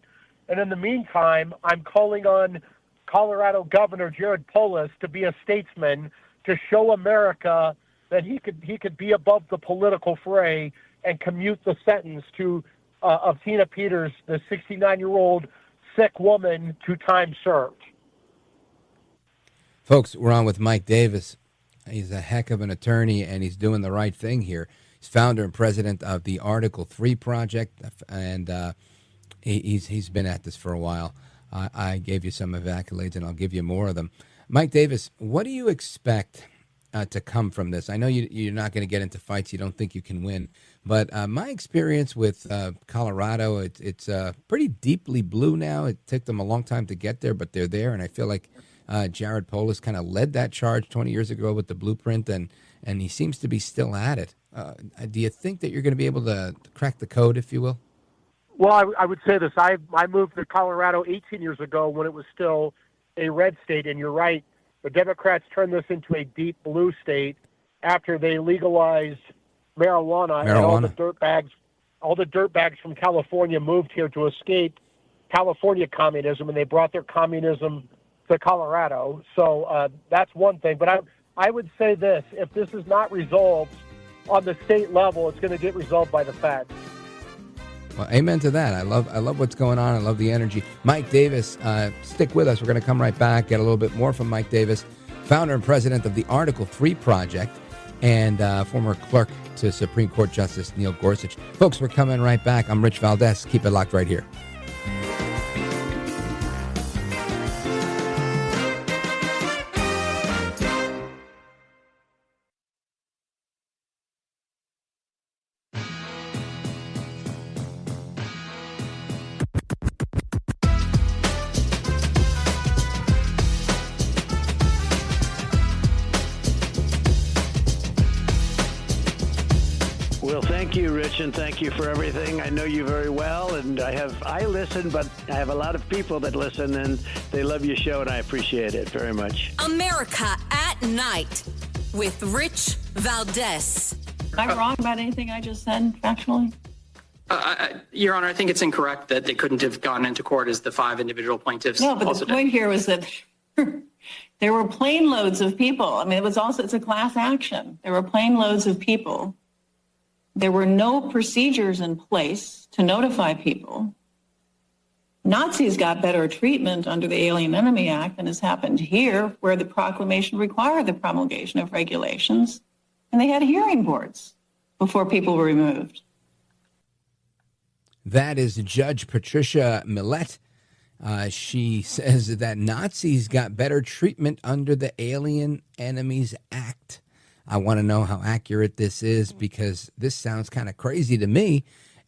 And in the meantime, I'm calling on Colorado Governor Jared Polis to be a statesman, to show America that he could be above the political fray and commute the sentence of Tina Peters, the 69-year-old sick woman, to time served. Folks, we're on with Mike Davis. He's a heck of an attorney, and he's doing the right thing here. He's founder and president of the Article 3 Project, and he's been at this for a while. I gave you some of accolades, and I'll give you more of them. Mike Davis, what do you expect to come from this? I know you're not going to get into fights you don't think you can win, but my experience with Colorado, it's pretty deeply blue now. It took them a long time to get there, but they're there, and I feel like Jared Polis kind of led that charge 20 years ago with the blueprint, and he seems to be still at it. Do you think that you're going to be able to crack the code, if you will? Well, I would say this. I moved to Colorado 18 years ago when it was still a red state, and you're right. The Democrats turned this into a deep blue state after they legalized marijuana. And all the dirtbags from California moved here to escape California communism, and they brought their communism to Colorado. So that's one thing. But I would say this: if this is not resolved on the state level, it's going to get resolved by the feds. Well, amen to that. I love what's going on. I love the energy. Mike Davis, stick with us. We're going to come right back, get a little bit more from Mike Davis, founder and president of the Article 3 Project, and former clerk to Supreme Court Justice Neil Gorsuch. Folks, we're coming right back. I'm Rich Valdez. Keep it locked right here. Well, thank you, Rich, and thank you for everything. I know you very well, and I listen, but I have a lot of people that listen, and they love your show, and I appreciate it very much. America at Night with Rich Valdez. Am I wrong about anything I just said factually? Your Honor, I think it's incorrect that they couldn't have gone into court as the 5 individual plaintiffs. No, but the point here was that there were plane loads of people. I mean, it's a class action. There were plane loads of people. There were no procedures in place to notify people. Nazis got better treatment under the Alien Enemy Act than has happened here, where the proclamation required the promulgation of regulations, and they had hearing boards before people were removed. That is Judge Patricia Millett. She says that Nazis got better treatment under the Alien Enemies Act. I want to know how accurate this is, because this sounds kind of crazy to me.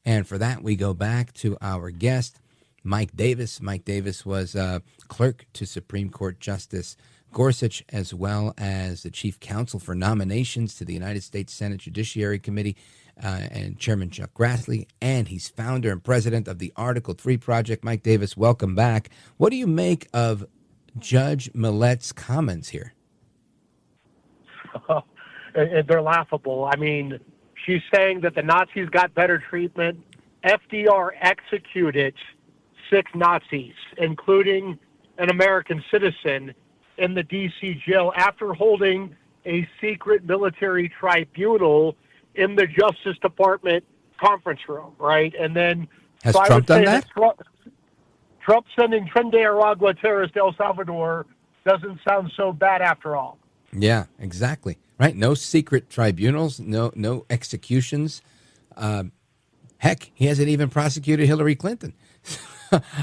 And for that, we go back to our guest, Mike Davis. Mike Davis was clerk to Supreme Court Justice Gorsuch, as well as the chief counsel for nominations to the United States Senate Judiciary Committee, and Chairman Chuck Grassley. And he's founder and president of the Article 3 Project. Mike Davis, welcome back. What do you make of Judge Millett's comments here? They're laughable. I mean, she's saying that the Nazis got better treatment. FDR executed 6 Nazis, including an American citizen, in the D.C. jail after holding a secret military tribunal in the Justice Department conference room, right? And then Has Trump done that? Trump sending Tren de Aragua terrorists to El Salvador doesn't sound so bad after all. Yeah, exactly. Right. No secret tribunals, no executions. Heck, he hasn't even prosecuted Hillary Clinton.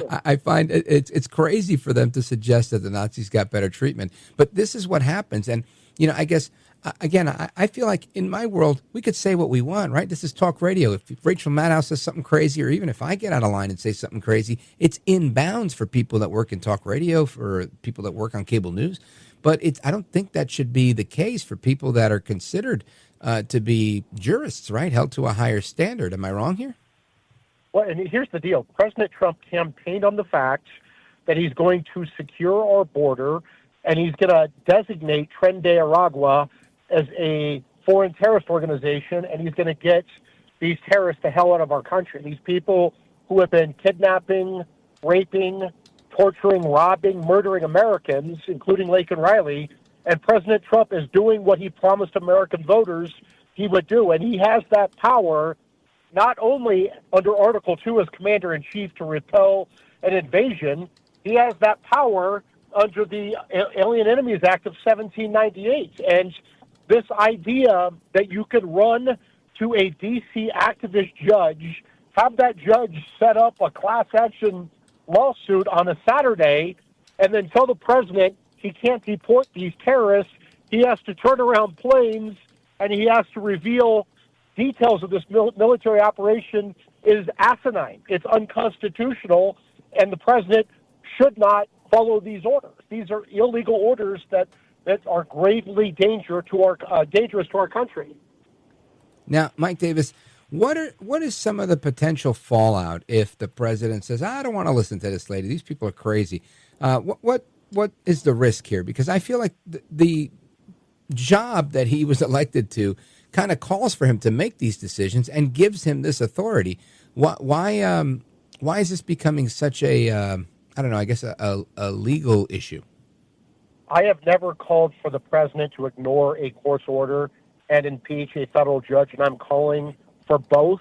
I find it's crazy for them to suggest that the Nazis got better treatment. But this is what happens. And, I guess, again, I feel like in my world, we could say what we want, right? This is talk radio. If Rachel Maddow says something crazy, or even if I get out of line and say something crazy, it's in bounds for people that work in talk radio, for people that work on cable news. But I don't think that should be the case for people that are considered to be jurists, right? Held to a higher standard. Am I wrong here? Well, and here's the deal. President Trump campaigned on the fact that he's going to secure our border, and he's going to designate Tren de Aragua as a foreign terrorist organization, and he's going to get these terrorists the hell out of our country. These people who have been kidnapping, raping, torturing, robbing, murdering Americans, including Laken Riley, and President Trump is doing what he promised American voters he would do, and he has that power not only under Article 2 as Commander-in-Chief to repel an invasion, he has that power under the Alien Enemies Act of 1798. And this idea that you could run to a D.C. activist judge, have that judge set up a class action lawsuit on a Saturday, and then tell the president he can't deport these terrorists, he has to turn around planes, and he has to reveal details of this military operation, is asinine. It's unconstitutional, and the president should not follow these orders. These are illegal orders that are gravely dangerous to our country. Now, Mike Davis, what is some of the potential fallout if the president says, I don't want to listen to this lady, these people are crazy? What is the risk here? Because I feel like the job that he was elected to kind of calls for him to make these decisions and gives him this authority. Why is this becoming such a, I don't know, I guess a legal issue? I have never called for the president to ignore a court's order and impeach a federal judge, and I'm calling for both.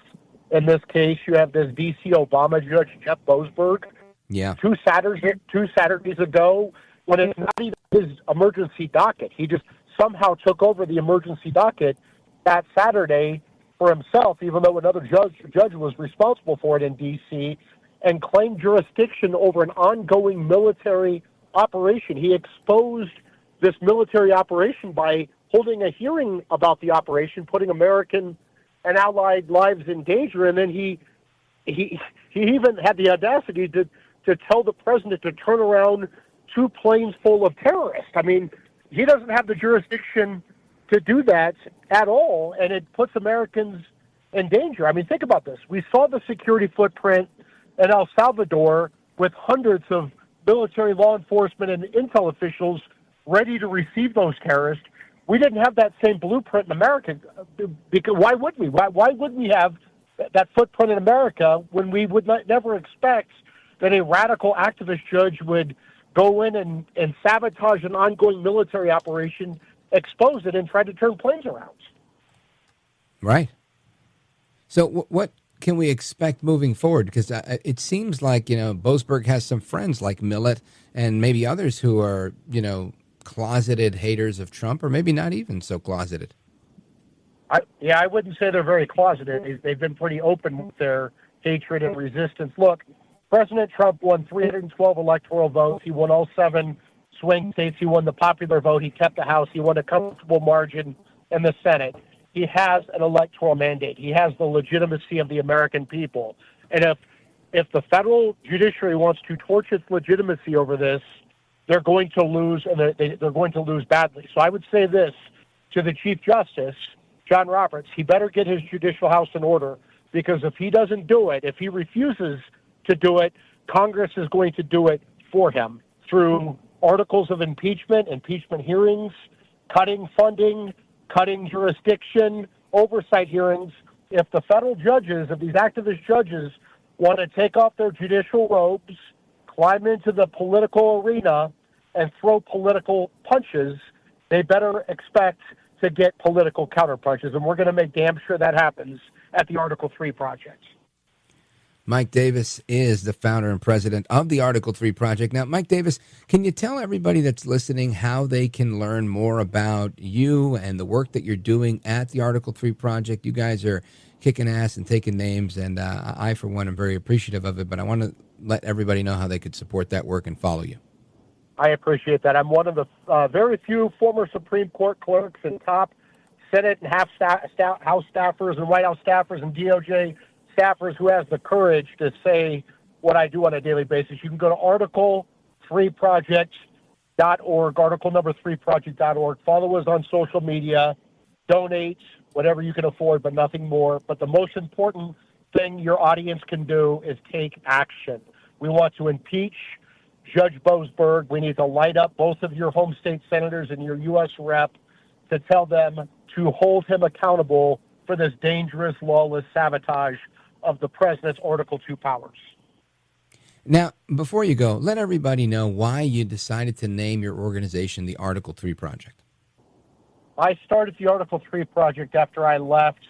In this case, you have this D.C. Obama judge, Jeff Boasberg. Yeah. Two Saturdays ago, when it's not even his emergency docket, he just somehow took over the emergency docket that Saturday for himself, even though another judge was responsible for it in D.C., and claimed jurisdiction over an ongoing military operation. He exposed this military operation by holding a hearing about the operation, putting American and Allied lives in danger, and then he even had the audacity to tell the president to turn around 2 planes full of terrorists. I mean, he doesn't have the jurisdiction to do that at all, and it puts Americans in danger. I mean, think about this. We saw the security footprint in El Salvador with hundreds of military, law enforcement, and intel officials ready to receive those terrorists. We didn't have that same blueprint in America. Because why would we? Why wouldn't we have that footprint in America when we would never expect that a radical activist judge would go in and sabotage an ongoing military operation, expose it, and try to turn planes around? Right. So what can we expect moving forward? Because it seems like, Boasberg has some friends like Millett and maybe others who are, closeted haters of Trump, or maybe not even so closeted. I wouldn't say they're very closeted. They've been pretty open with their hatred and resistance. Look, President Trump won 312 electoral votes. He won all 7 swing states. He won the popular vote. He kept the House. He won a comfortable margin in the Senate. He has an electoral mandate. He has the legitimacy of the American people. And if the federal judiciary wants to torch its legitimacy over this, they're going to lose, and they're going to lose badly. So I would say this to the Chief Justice, John Roberts: he better get his judicial house in order, because if he doesn't do it, if he refuses to do it, Congress is going to do it for him through articles of impeachment, impeachment hearings, cutting funding, cutting jurisdiction, oversight hearings. If the federal judges, if these activist judges want to take off their judicial robes, climb into the political arena, and throw political punches, they better expect to get political counterpunches. And we're going to make damn sure that happens at the Article 3 Project. Mike Davis is the founder and president of the Article 3 Project. Now, Mike Davis, can you tell everybody that's listening how they can learn more about you and the work that you're doing at the Article 3 Project? You guys are kicking ass and taking names, and I, for one, am very appreciative of it, but I want to let everybody know how they could support that work and follow you. I appreciate that. I'm one of the very few former Supreme Court clerks and top Senate and House staffers and White House staffers and DOJ staffers who has the courage to say what I do on a daily basis. You can go to article3project.org, article number 3project.org. Follow us on social media, donate, whatever you can afford, but nothing more. But the most important thing your audience can do is take action. We want to impeach Judge Boasberg. We need to light up both of your home state senators and your U.S. rep to tell them to hold him accountable for this dangerous, lawless sabotage of the president's Article 2 powers. Now, before you go, let everybody know why you decided to name your organization the Article 3 Project. I started the Article 3 Project after I left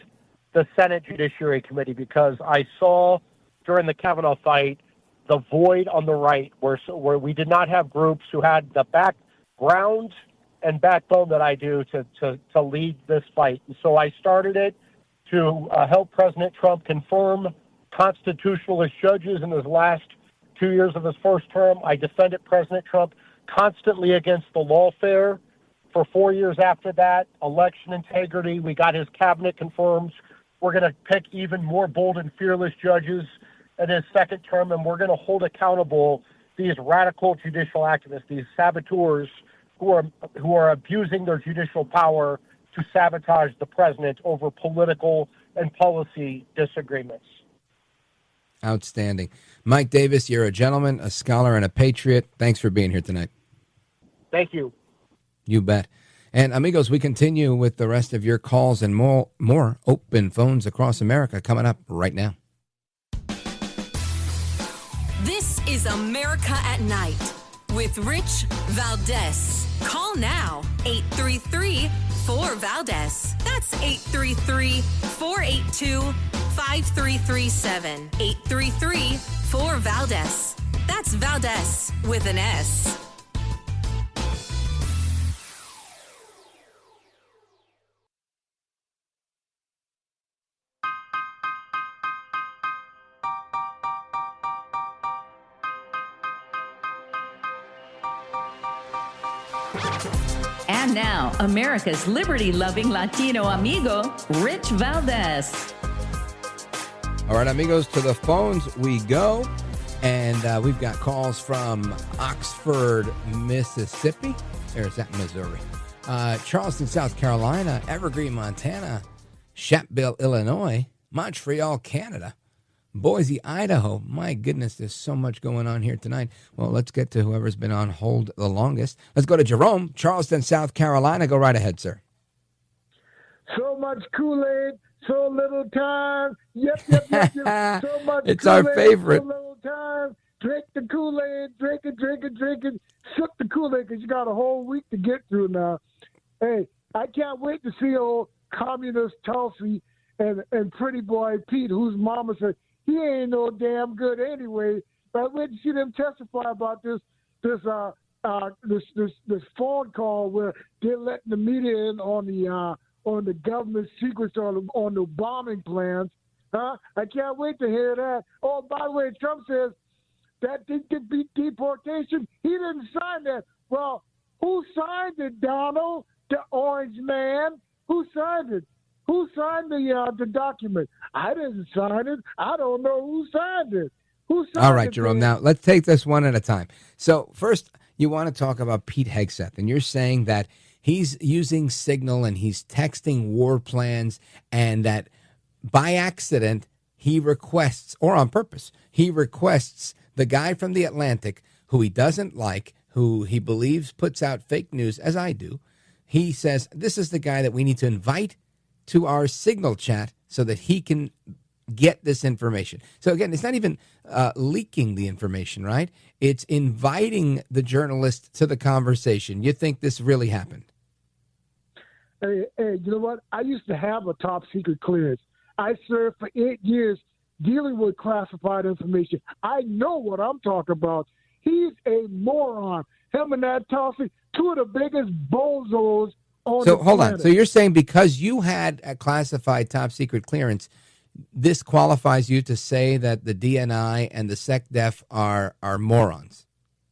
the Senate Judiciary Committee because I saw during the Kavanaugh fight the void on the right where we did not have groups who had the background and backbone that I do to lead this fight. And so I started it to help President Trump confirm constitutionalist judges in his last 2 years of his first term. I defended President Trump constantly against the lawfare for 4 years after that. Election integrity, we got his cabinet confirmed. We're going to pick even more bold and fearless judges in his second term, and we're going to hold accountable these radical judicial activists, these saboteurs who are abusing their judicial power to sabotage the president over political and policy disagreements. Outstanding. Mike Davis, you're a gentleman, a scholar, and a patriot. Thanks for being here tonight. Thank you. You bet. And amigos, we continue with the rest of your calls and more open phones across America coming up right now. This is America at Night with Rich Valdez. Call now, 833-4-VALDEZ. That's 833-482-5337. 833-4-VALDEZ. That's Valdez with an S. And now, America's liberty-loving Latino amigo, Rich Valdez. All right, amigos, to the phones we go. And we've got calls from Oxford, Mississippi. Or is that Missouri? Charleston, South Carolina. Evergreen, Montana. Shapeville, Illinois. Montreal, Canada. Boise, Idaho. My goodness, there's so much going on here tonight. Well, let's get to whoever's been on hold the longest. Let's go to Jerome, Charleston, South Carolina. Go right ahead, sir. So much Kool-Aid, so little time. Yep. So much It's Kool-Aid, our favorite. so little time. Drink the Kool-Aid, drink it. Shook the Kool-Aid because you got a whole week to get through now. Hey, I can't wait to see old communist Tulsi and pretty boy Pete, whose mama said, he ain't no damn good anyway. But I went to see them testify about this phone call where they're letting the media in on the government secrets on the bombing plans. I can't wait to hear that. Oh, by the way, Trump says that didn't get deportation. He didn't sign that. Well, who signed it, Donald, the orange man? Who signed it? Who signed the document? I didn't sign it. I don't know who signed it. Who signed it? All right, Jerome. Now, let's take this one at a time. So first, you want to talk about Pete Hegseth, and you're saying that he's using Signal and he's texting war plans, and that by accident he requests, or on purpose, he requests the guy from The Atlantic who he doesn't like, who he believes puts out fake news, as I do. He says, this is the guy that we need to invite to our Signal chat so that he can get this information. So again, it's not even leaking the information, right? It's inviting the journalist to the conversation. You think this really happened? Hey, you know what? I used to have a top secret clearance. I served for 8 years dealing with classified information. I know what I'm talking about. He's a moron. Him and that Toffee, two of the biggest bozos on the So hold planet. on. So you're saying because you had a classified top secret clearance, this qualifies you to say that the DNI and the SecDef are morons?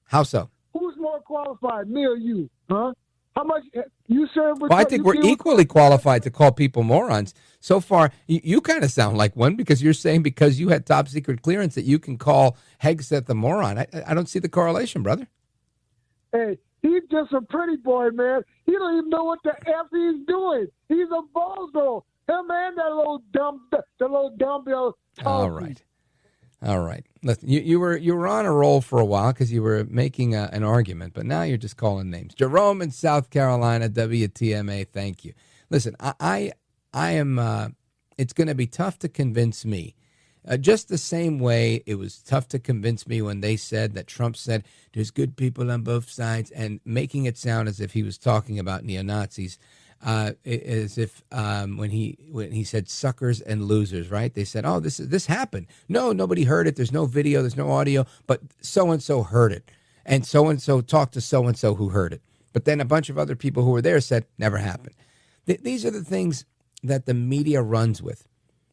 How so? Who's more qualified, me or you? Huh? How much you serve with? Well, I think we're equally qualified to call people morons. So far, you kind of sound like one because you're saying because you had top secret clearance that you can call Hegseth a moron. I don't see the correlation, brother. Hey, he's just a pretty boy, man. He don't even know what the F he's doing. He's a bozo. Him and that little dumbbell. All right. Listen, you were on a roll for a while because you were making an argument, but now you're just calling names. Jerome in South Carolina, WTMA. Thank you. Listen, I am. It's going to be tough to convince me. Just the same way it was tough to convince me when they said that Trump said there's good people on both sides, and making it sound as if he was talking about neo-Nazis. As if when he said suckers and losers, right? They said, oh, this happened. No, nobody heard it. There's no video. There's no audio. But so-and-so heard it. And so-and-so talked to so-and-so who heard it. But then a bunch of other people who were there said, never happened. These are the things that the media runs with.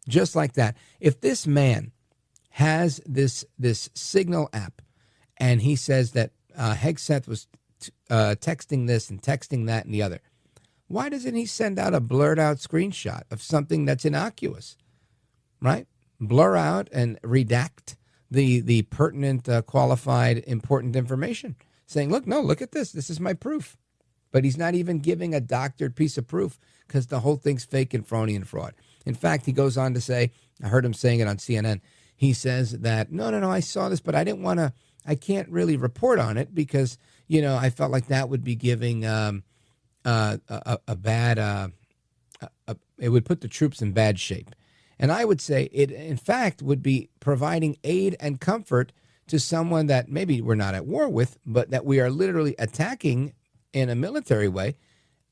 Just like that. If this man has this Signal app and he says that Hegseth was texting this and texting that and the other, why doesn't he send out a blurred out screenshot of something that's innocuous, right? Blur out and redact the pertinent, qualified, important information, saying, look at this. This is my proof. But he's not even giving a doctored piece of proof because the whole thing's fake and phony and fraud. In fact, he goes on to say, I heard him saying it on CNN. He says that, no, I saw this, but I can't really report on it because, I felt like that would be giving a bad, it would put the troops in bad shape. And I would say it, in fact, would be providing aid and comfort to someone that maybe we're not at war with, but that we are literally attacking in a military way.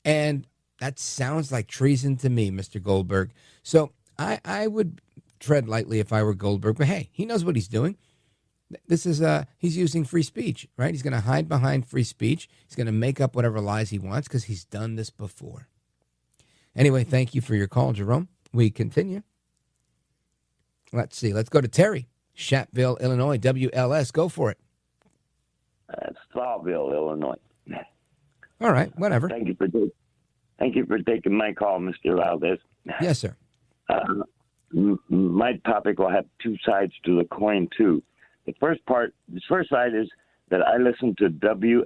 And that sounds like treason to me, Mr. Goldberg. So I would tread lightly if I were Goldberg. But hey, he knows what he's doing. This is he's using free speech, right? He's going to hide behind free speech. He's going to make up whatever lies he wants because he's done this before. Anyway, thank you for your call, Jerome. We continue. Let's see. Let's go to Terry, Shatville, Illinois, WLS. Go for it. Strawville, Illinois. All right, whatever. Thank you for taking my call, Mr. Valdez. Yes, sir. My topic will have two sides to the coin, too. The first side is that I listen to WLS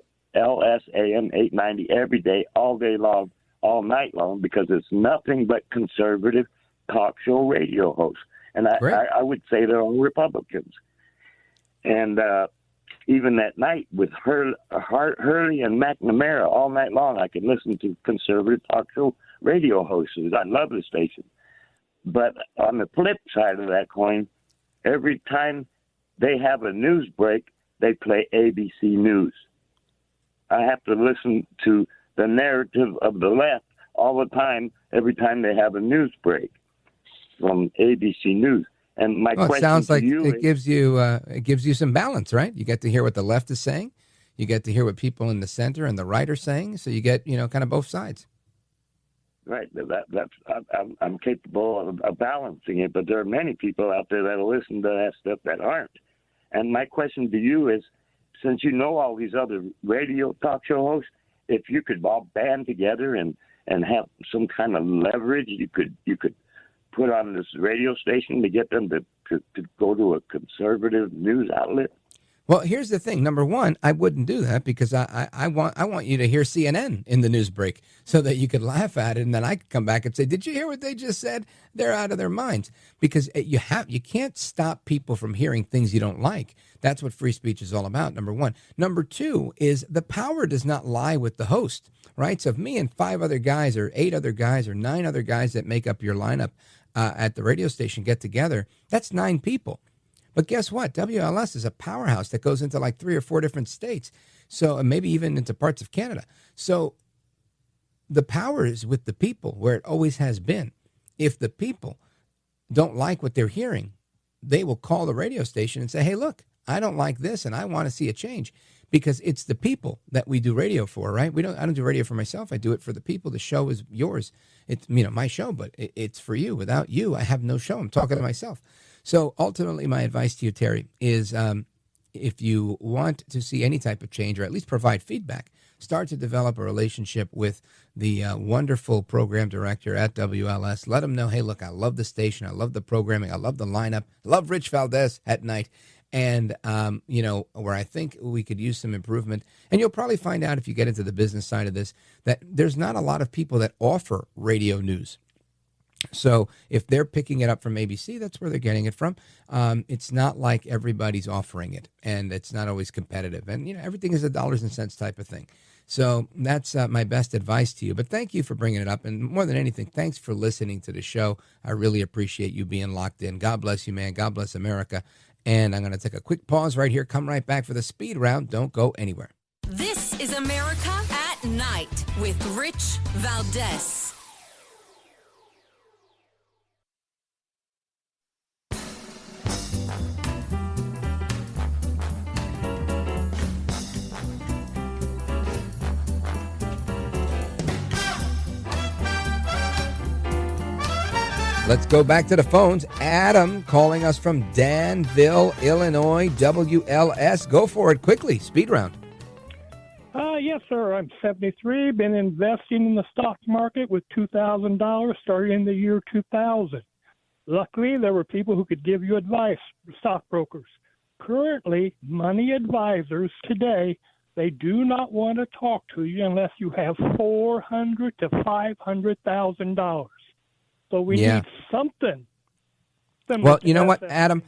AM 890 every day, all day long, all night long, because it's nothing but conservative talk show radio hosts. And I would say they're all Republicans. And even at night with Hurley and McNamara all night long, I can listen to conservative talk show radio hosts. I love the station. But on the flip side of that coin, every time they have a news break, they play ABC News. I have to listen to the narrative of the left all the time, every time they have a news break from ABC News. And my question it sounds like it gives you some balance, right? You get to hear what the left is saying, you get to hear what people in the center and the right are saying, so you get kind of both sides. Right, I'm capable of balancing it, but there are many people out there that'll listen to that stuff that aren't. And my question to you is, since you know all these other radio talk show hosts, if you could all band together and have some kind of leverage, you could put on this radio station to get them to go to a conservative news outlet. Well, here's the thing. Number one, I wouldn't do that because I want you to hear CNN in the news break so that you could laugh at it, and then I could come back and say, "Did you hear what they just said? They're out of their minds." Because you can't stop people from hearing things you don't like. That's what free speech is all about. Number one. Number two is the power does not lie with the host, right? So if me and 5 other guys or 8 other guys or 9 other guys that make up your lineup at the radio station get together, that's 9 people. But guess what? WLS is a powerhouse that goes into like 3 or 4 different states. So maybe even into parts of Canada. So the power is with the people where it always has been. If the people don't like what they're hearing, they will call the radio station and say, "Hey, look, I don't like this and I want to see a change," because it's the people that we do radio for, right? I don't do radio for myself. I do it for the people. The show is yours. It's my show, but it's for you. Without you, I have no show. I'm talking to myself. So ultimately, my advice to you, Terry, is if you want to see any type of change or at least provide feedback, start to develop a relationship with the wonderful program director at WLS. Let them know, "Hey, look, I love the station. I love the programming. I love the lineup. I love Rich Valdez at night." And, where I think we could use some improvement. And you'll probably find out if you get into the business side of this, that there's not a lot of people that offer radio news. So if they're picking it up from ABC, that's where they're getting it from. It's not like everybody's offering it, and it's not always competitive. And, everything is a dollars and cents type of thing. So that's my best advice to you. But thank you for bringing it up. And more than anything, thanks for listening to the show. I really appreciate you being locked in. God bless you, man. God bless America. And I'm going to take a quick pause right here. Come right back for the speed round. Don't go anywhere. This is America at Night with Rich Valdez. Let's go back to the phones. Adam calling us from Danville, Illinois, WLS. Go for it quickly. Speed round. Yes, sir. I'm 73. Been investing in the stock market with $2,000 starting in the year 2000. Luckily, there were people who could give you advice, stockbrokers. Currently, money advisors today, they do not want to talk to you unless you have $400,000 to $500,000. So we need something. Well, you know what, Adam?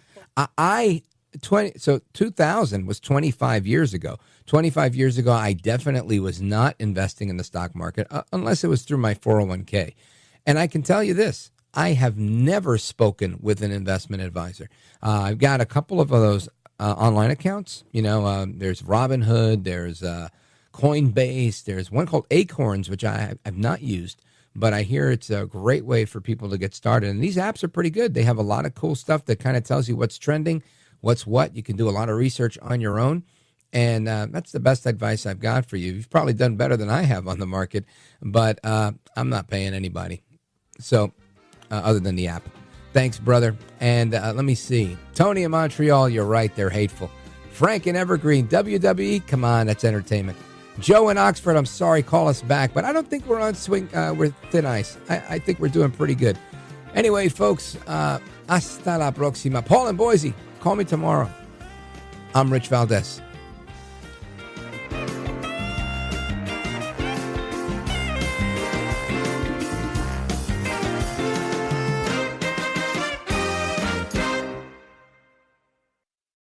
2000 was 25 years ago. 25 years ago, I definitely was not investing in the stock market unless it was through my 401k. And I can tell you this, I have never spoken with an investment advisor. I've got a couple of those online accounts. There's Robinhood, there's Coinbase, there's one called Acorns, which I've not used. But I hear it's a great way for people to get started. And these apps are pretty good. They have a lot of cool stuff that kind of tells you what's trending, what's what. You can do a lot of research on your own. And that's the best advice I've got for you. You've probably done better than I have on the market, but I'm not paying anybody. So other than the app. Thanks, brother. And let me see. Tony in Montreal, you're right. They're hateful. Frank in Evergreen, WWE, come on, that's entertainment. Joe in Oxford, I'm sorry, call us back, but I don't think we're on we're thin ice. I think we're doing pretty good. Anyway, folks, hasta la próxima. Paul in Boise, call me tomorrow. I'm Rich Valdez.